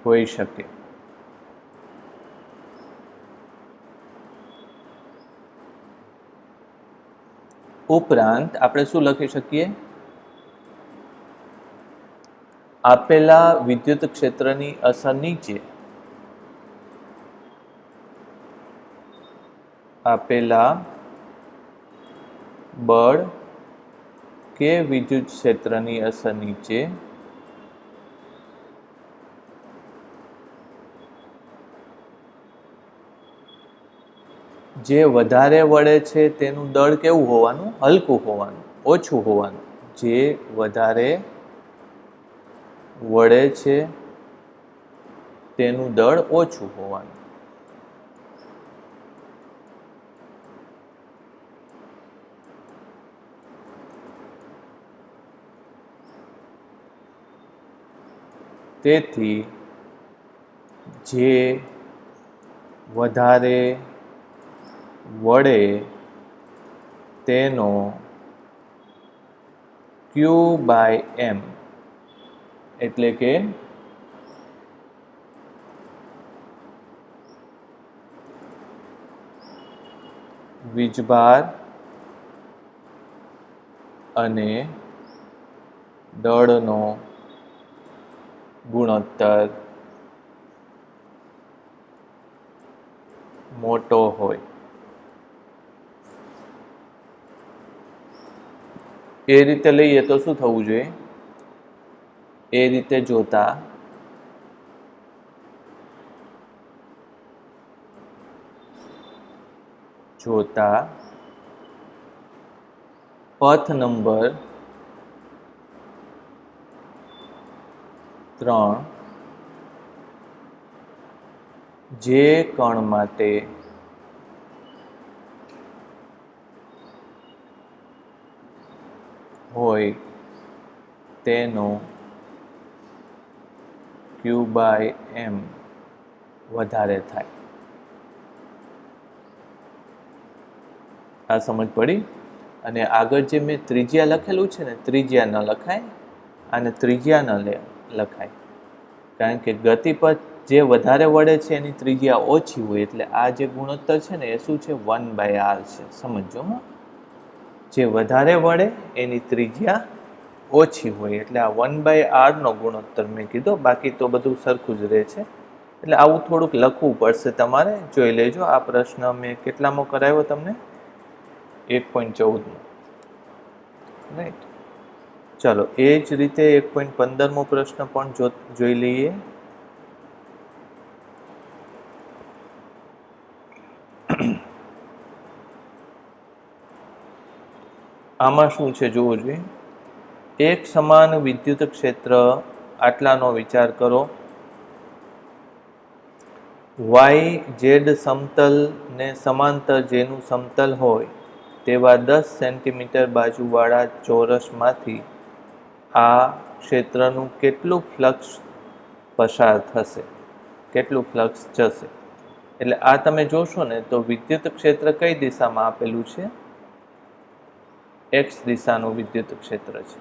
હોઈ શકે. ઉપરાંત આપણે શું લખી શકીએ? આપેલા વિદ્યુત ક્ષેત્રની અસર નીચે આપેલા બળ કે વિદ્યુત ક્ષેત્રની અસર નીચે જે વધારે વળે છે તેનું દળ કેવું હોવાનું? હલકું હોવાનું, ઓછું હોવાનું. જે વધારે વળે છે તેનું દળ ઓછું હોવાનું. તેથી જે વધારે વળે તેનો ક્યુ બાય એમ એટલે કે વીજભાર અને દળનો ગુણોત્તર મોટો હોય. એ રીતે લઈએ તો શું થવું જોઈએ? એ રીતે જોતા પથ નંબર 3 જે કણ માટે હોય તેનો ક્યુ બાય એમ વધારે થાય. આ સમજ પડી? અને આગળ જે મેં ત્રિજ્યા લખેલું છે ને, ત્રિજ્યા ન લખાય અને ત્રિજ્યા ન લખાય, કારણ કે ગતિપથ જે વધારે વળે છે એની ત્રિજ્યા ઓછી હોય, એટલે આ જે ગુણોત્તર છે ને એ શું છે? 1/r છે. સમજો. જે વધારે વળે એની ત્રિજ્યા ઓછી હોય, એટલે આ 1/r નો ગુણોત્તર મેં કીધો. બાકી તો બધું સરખું જ રહે છે. એટલે આવું થોડુંક લખવું પડશે તમારે. જોઈ લેજો. આ પ્રશ્ન મેં કેટલામો કરાવ્યો તમને? 1.14. રાઈટ. ચલો, એ જ રીતે 1.15મો પ્રશ્ન પણ જોઈ લઈએ. આમાં શું છે જોવું જોઈએ. એક સમાન વિદ્યુત ક્ષેત્ર આટલાનો વિચાર કરો. વાય ઝેડ સમતલ ને સમાંતર જેનું સમતલ હોય તેવા 10 સેન્ટીમીટર બાજુવાળા ચોરસમાંથી આ ક્ષેત્રનું કેટલું ફ્લક્સ પસાર થશે, કેટલું ફ્લક્સ જશે. એટલે આ તમે જોશો ને તો વિદ્યુત ક્ષેત્ર કઈ દિશામાં આપેલું છે? એક્સ દિશાનું વિદ્યુત ક્ષેત્ર છે.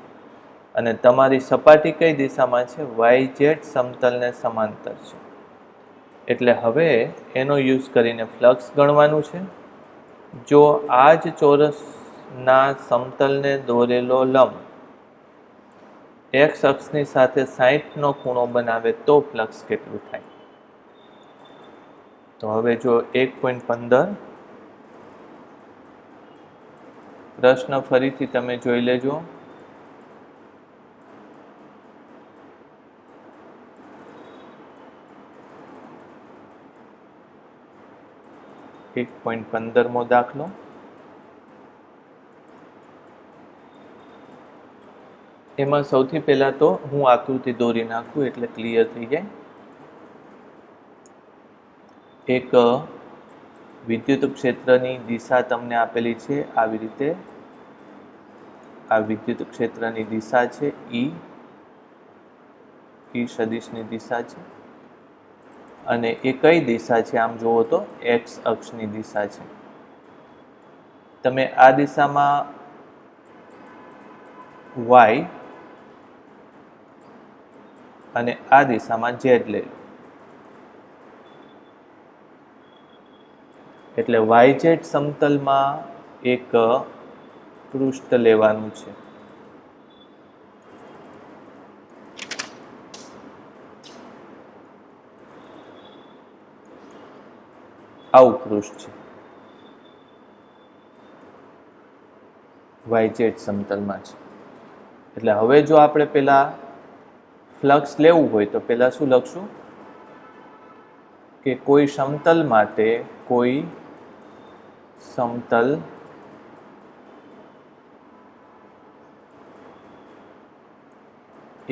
અને તમારી સપાટી કઈ દિશામાં છે? વાય ઝેડ સમતલને સમાંતર છે. એટલે હવે એનો યુઝ કરીને ફ્લક્સ ગણવાનું છે. જો આ જ ચોરસના સમતલને દોરેલો લંબ એક્સ અક્ષની સાથે 60નો ખૂણો બનાવે તો ફ્લક્સ કેટલું થાય? તો હવે જો 1.15 પ્રશ્ન ફરીથી તમે જોઈ લેજો. .15મો દાખલો. એમાં સૌથી પહેલા તો હું આકૃતિ દોરી નાખું એટલે ક્લિયર થઈ જાય. એક વિદ્યુત ક્ષેત્રની દિશા તમને આપેલી છે આવી રીતે. આ વિદ્યુત ક્ષેત્રની દિશા છે ઈ સદિશની દિશા છે. અને એ કઈ દિશા છે? આમ જુઓ તો એક્સ અક્ષની દિશા છે. તમે આ દિશામાં વાય અને આ દિશામાં ઝેડ લઈ લો. એટલે વાય ઝેડ સમતલમાં એક પૃષ્ઠ લેવાનું છે. આવું પૃષ્ઠ છે વાય ઝેડ સમતલમાં છે. એટલે હવે જો આપણે પેલા ફ્લક્સ લેવું હોય તો પેલા શું લખશું કે કોઈ સમતલ માટે કોઈ સમતલ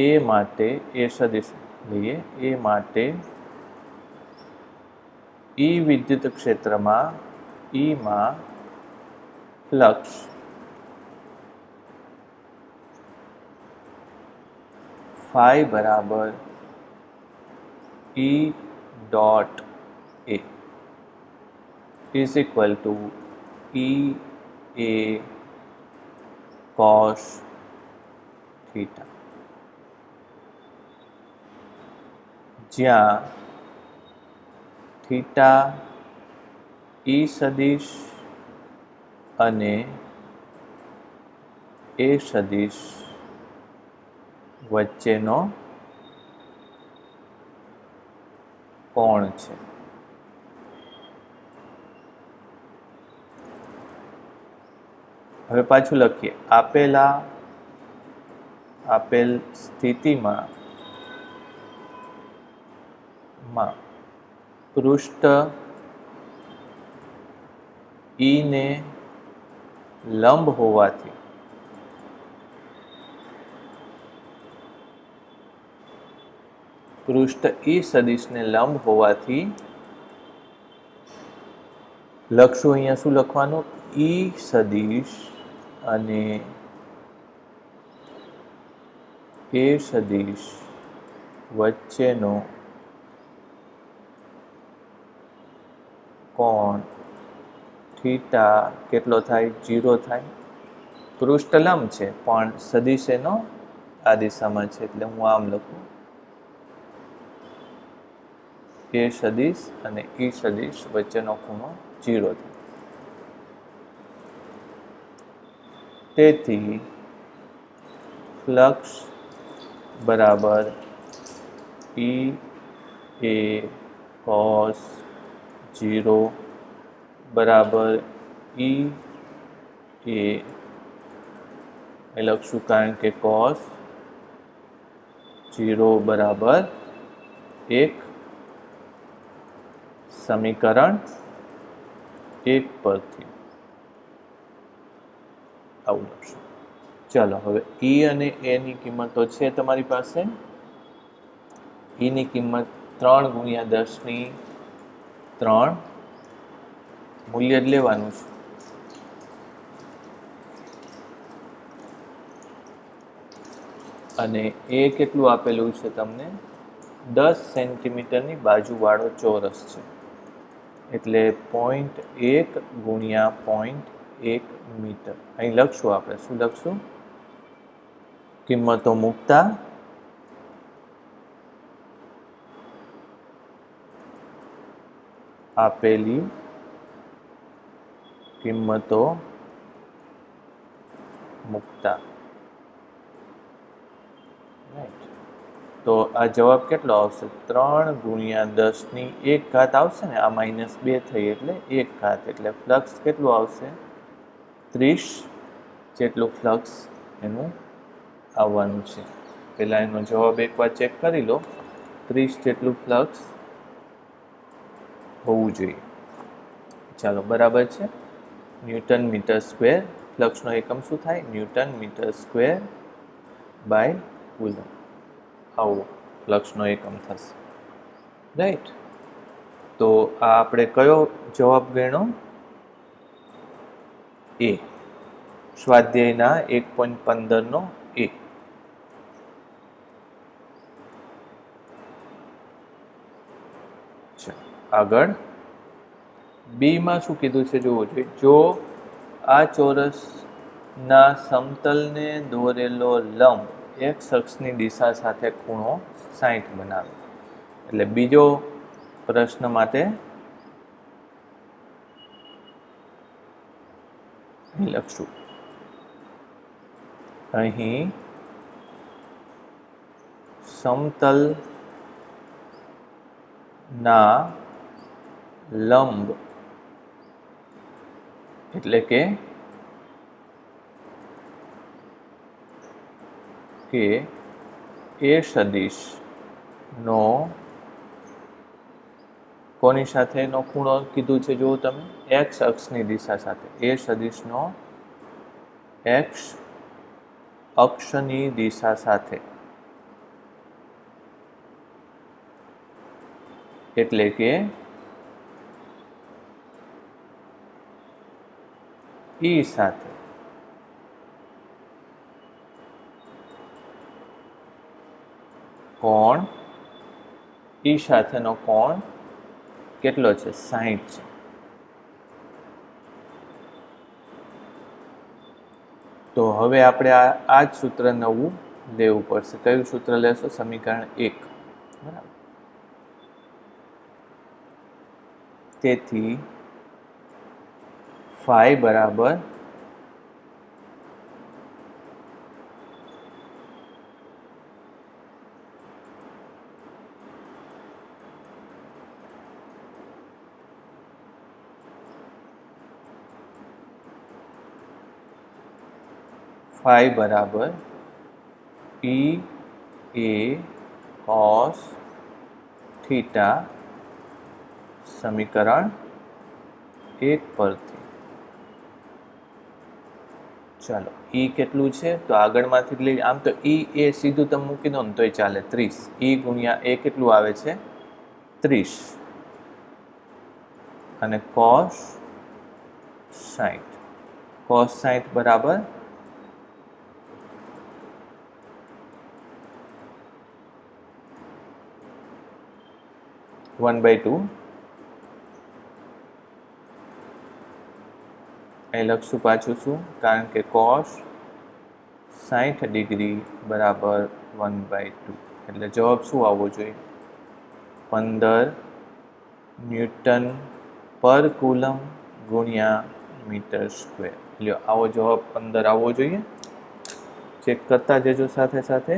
એ માટે એ સદિશ લઈએ. એ માટે ઈ વિદ્યુત ક્ષેત્રમાં ઈમાં ફ્લક્સ ફાઈ બરાબર E dot A is equal to E A cos theta. જ્યાં થીટા ઈ સદિશ અને એ સદિશ વચ્ચેનો કોણ છે. હવે પાછું લખીએ. આપેલ સ્થિતિમાં પૃષ્ઠ ઈ ને લંબ હોવાથી પૃષ્ઠ ઈ સદિશને લંબ હોવાથી લખશું. અહીંયા શું લખવાનું? ઈ સદિશ અને એ સદિશ વચ્ચેનો કોણ થીટા કેટલો થાય? 0 થાય. પૃષ્ઠ લંબ છે પણ સદિશ એનો આ દિશામાં છે એટલે હું આમ લખું એ સદિશ અને ઈ સદિશ વચ્ચેનો ખૂણો 0 થાય. તેથી ફ્લક્સ બરાબર ઈ એ કોસ 0 બરાબર ઈ એ લખશું કારણ કે કોસ 0 બરાબર 1 સમીકરણ 1 પરથી. આવું લખશું. ચાલો હવે ઈ અને એની કિંમતો છે તમારી પાસે. ઈની કિંમત 3 ગુણ્યા 10 ની 3 મૂલ્ય જ લેવાનું છે. અને એ કેટલું આપેલું છે તમને? 10 સેન્ટીમીટરની બાજુવાળો ચોરસ છે, એટલે 0.1 ગુણ્યા 0.1 મીટર. અહીં લખશું આપણે. શું લખશું? કિંમતો મૂકતા આપેલી કિંમતો મૂકતા. રાઈટ. તો આ જવાબ કેટલો આવશે? 3 ગુણ્યા 10 ની 1 ઘાત આવશે ને. આ -2 થઈ એટલે 1 ઘાત, એટલે ફ્લક્સ કેટલું આવશે? 30 જેટલું ફ્લક્સ એનું આવવાનું છે. પહેલાં એનો જવાબ એકવાર ચેક કરી લો. 30 જેટલું ફ્લક્સ હોવું જોઈએ. ચાલો, બરાબર છે. Newton metre square. ફ્લક્સનો એકમ શું થાય? Newton metre square by coulomb. આવો ફ્લક્સનો એકમ થશે. રાઈટ. તો આ આપણે કયો જવાબ ગણ્યો? એ. સ્વાધ્યાયના 1.15 એ. આગળ બીમાં શું કીધું છે જોવું જોઈએ. જો આ ચોરસના સમતલને દોરેલો લંબ x અક્ષની દિશા સાથે ખૂણો 60 બનાવે. એટલે બીજો પ્રશ્ન માટે લખશું. અહીં સમતલના લંબ એટલે કે એ સદિશનો કોની સાથેનો ખૂણો કીધું છે જુઓ તમે? x અક્ષની દિશા સાથે. એ સદિશનો x અક્ષની દિશા સાથે, એટલે કે ઈ સાથે કોણ, ઈ સાથેનો કોણ કેટલો છે? 60 છે. તો હવે આપણે આ જ સૂત્ર નવું લેવું પડશે. કયું સૂત્ર લેશો? સમીકરણ 1. બરાબર. તેથી ફાઈ બરાબર E A cos થીટા સમીકરણ 1 પરથી. ચાલો, ઈ કેટલું છે? તો આગળમાંથી લઈ. આમ તો ઈ એ સીધું તમે મૂકી દો ને તોય ચાલે. 30. ઈ ગુણ્યા એ કેટલું આવે છે? 30. અને cos 60. cos 60 બરાબર 1/2. અહીં લખશું પાછું શું? કારણ કે cos 60 ડિગ્રી બરાબર 1/2. એટલે જવાબ શું આવવો જોઈએ? 15 ન્યૂટન પર કુલમ ગુણ્યા મીટર સ્ક્વેર. લ્યો, આવો જવાબ 15 આવવો જોઈએ. ચેક કરતા જજો સાથે સાથે.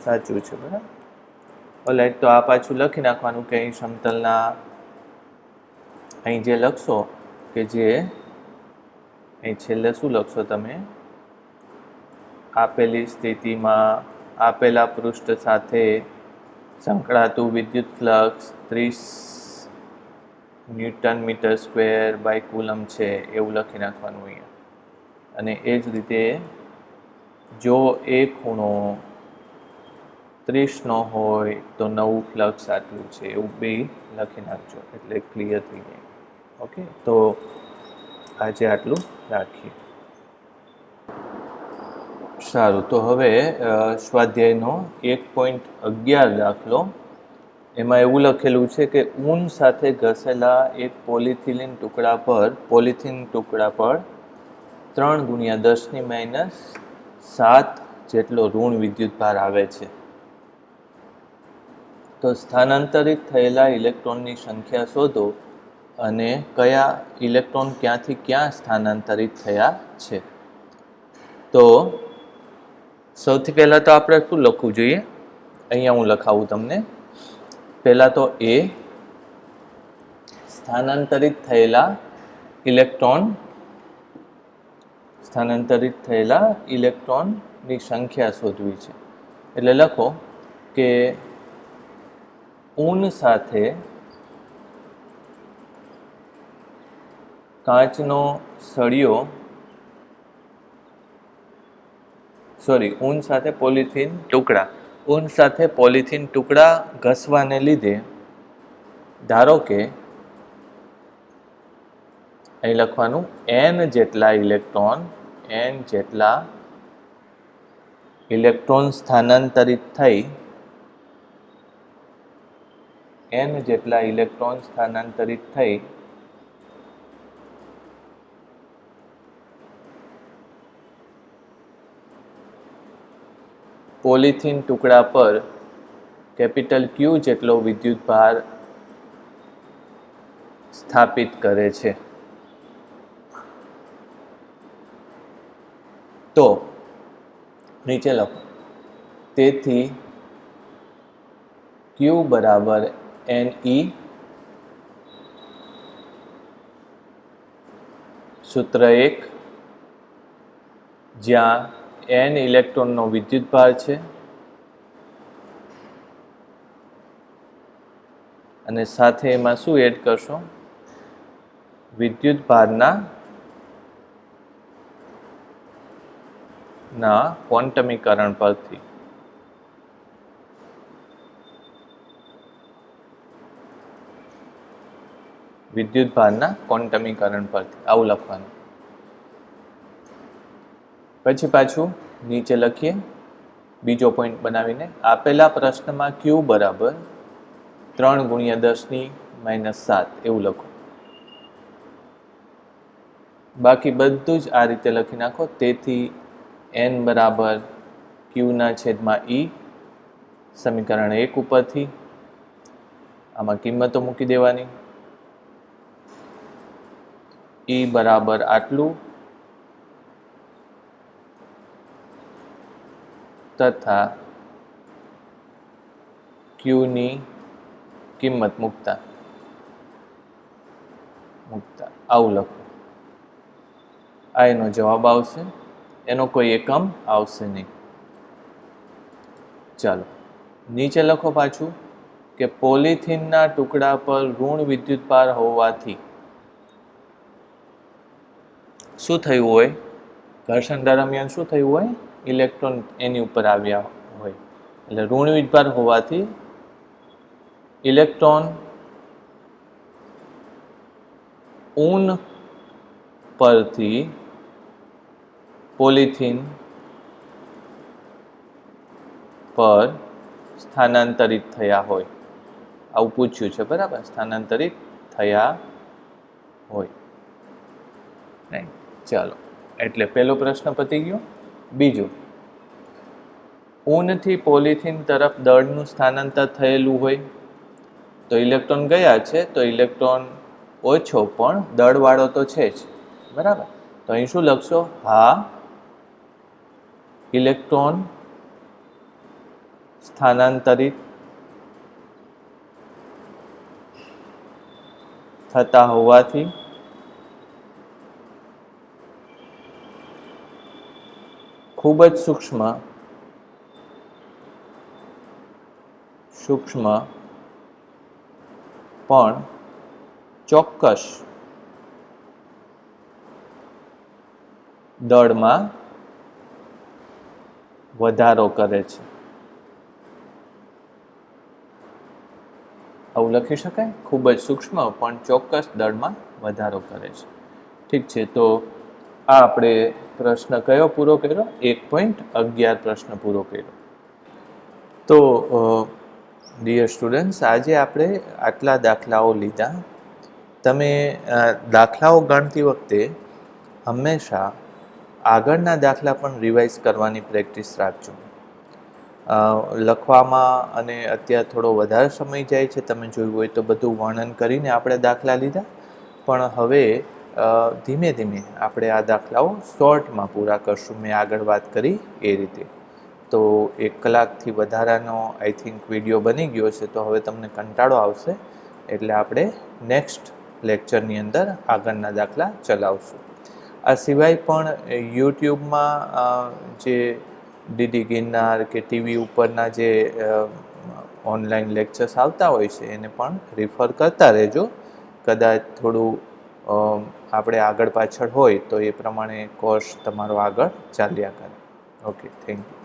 સાચું છે. બરાબર. ઓલાઈટ. તો આ પાછું લખી નાખવાનું કે અહીં સમતલના, અહીં જે લખશો કે જે અહીં છેલ્લે શું લખશો તમે? આપેલી સ્થિતિમાં આપેલા પૃષ્ઠ સાથે સંકળાતું વિદ્યુત flux 30 newton metre square by coulomb છે, એવું લખી નાખવાનું અહીંયા. અને એ જ રીતે જો એ ખૂણો 30 નો હોય તો નવું ફ્લક્સ આટલું છે, એવું બે લખી નાખજો એટલે ક્લિયર થઈ જાય. ઓકે, તો આજે આટલું રાખીએ. સારું, તો હવે સ્વાધ્યાયનો 1.11 દાખલો. એમાં એવું લખેલું છે કે ઊન સાથે ઘસેલા એક પોલિથિલિન ટુકડા પર 3 × 10⁻⁷ જેટલો ઋણ વિદ્યુતભાર આવે છે. તો સ્થાનાંતરિત થયેલા ઇલેક્ટ્રોનની સંખ્યા શોધો અને કયા ઇલેક્ટ્રોન ક્યાંથી ક્યાં સ્થાનાંતરિત થયા છે. તો સૌથી પહેલાં તો આપણે શું લખવું જોઈએ? અહીંયા હું લખાવું તમને. પહેલાં તો એ સ્થાનાંતરિત થયેલા ઇલેક્ટ્રોનની સંખ્યા શોધવી છે. એટલે લખો કે ઊન સાથે કાચનો સળિયો ઊન સાથે પોલિથીન ટુકડા ઘસવાને લીધે ધારો કે અહીં લખવાનું n જેટલા ઇલેક્ટ્રોન સ્થાનાંતરિત થઈ પોલિથીન ટુકડા પર Q જેટલો વિદ્યુતભાર સ્થાપિત કરે છે. તો નીચે લખો, તેથી Q બરાબર Ne, સૂત્ર 1, જ્યાં n ઇલેક્ટ્રોનનો વિદ્યુતભાર છે અને સાથે એમાં શું એડ કરશો? વિદ્યુતભારના ક્વોન્ટમીકરણ પરથી. આવું લખવાનું. પછી પાછું નીચે લખીએ બીજો પોઈન્ટ બનાવીને. આપેલા પ્રશ્નમાં Q બરાબર 3 × 10⁻⁷ એવું લખો. બાકી બધું જ આ રીતે લખી નાખો. તેથી n બરાબર Q/E, સમીકરણ 1 ઉપરથી આમાં કિંમતો મૂકી દેવાની. E બરાબર આટલું તથા Q ની કિંમત મૂકતા આવું લખો. આ એનો જવાબ આવશે. એનો કોઈ એકમ આવશે નહીં. ચાલો નીચે લખો પાછું કે પોલિથીનના ટુકડા પર ઋણ વિદ્યુતભાર હોવાથી શું થયું હોય? ઘર્ષણ દરમિયાન શું થયું હોય? ઇલેક્ટ્રોન એની ઉપર આવ્યા હોય. એટલે ઋણ વિદ્યુતભાર હોવાથી ઇલેક્ટ્રોન ઊન પરથી પોલિથીન પર સ્થાનાંતરિત થયા હોય. આવું પૂછ્યું છે, બરાબર? સ્થાનાંતરિત થયા હોય. નહીં? ચાલો, એટલે પહેલો પ્રશ્ન પતી ગયો. બીજું, ઊનથી પોલિથીન તરફ દળનું સ્થાનાંતર થયેલું હોય તો ઇલેક્ટ્રોન ગયા છે, તો ઇલેક્ટ્રોન ઓછો પણ દળવાળો તો છે જ, બરાબર? તો અહીં શું લખશો? હા, ઇલેક્ટ્રોન સ્થાનાંતરિત થતા હોવાથી ખૂબ જ સૂક્ષ્મ પણ ચોક્કસ દળમાં વધારો કરે છે. આવું લખી શકાય. ખૂબ જ સૂક્ષ્મ પણ ચોક્કસ દળમાં વધારો કરે છે. ઠીક છે, તો આ આપણે પ્રશ્ન કયો પૂરો કર્યો? 1.11 પ્રશ્ન પૂરો કર્યો. તો ડિયર સ્ટુડન્ટ્સ, આજે આપણે આટલા દાખલાઓ લીધા. તમે દાખલાઓ ગણતી વખતે હંમેશા આગળના દાખલા પણ રિવાઇઝ કરવાની પ્રેક્ટિસ રાખજો. લખવામાં અને અત્યારે થોડો વધારે સમય જાય છે. તમે જોયું હોય તો બધું વર્ણન કરીને આપણે દાખલા લીધા, પણ હવે ધીમે ધીમે આપણે આ દાખલાઓ શોર્ટમાં પૂરા કરશું. મેં આગળ વાત કરી એ રીતે. તો 1 કલાકથી વધારાનો આઈ થિંક વિડીયો બની ગયો છે, તો હવે તમને કંટાળો આવશે, એટલે આપણે નેક્સ્ટ લેક્ચરની અંદર આગળના દાખલા ચલાવશું. આ સિવાય પણ યુટ્યુબમાં જે ડીડી ગિરનાર કે ટીવી ઉપરના જે ઓનલાઈન લેક્ચર્સ આવતા હોય છે એને પણ રિફર કરતા રહેજો. કદાચ થોડું આપણે આગળ પાછળ હોય તો એ પ્રમાણે કોર્સ તમારો આગળ ચાલ્યા કરે. Okay, thank you.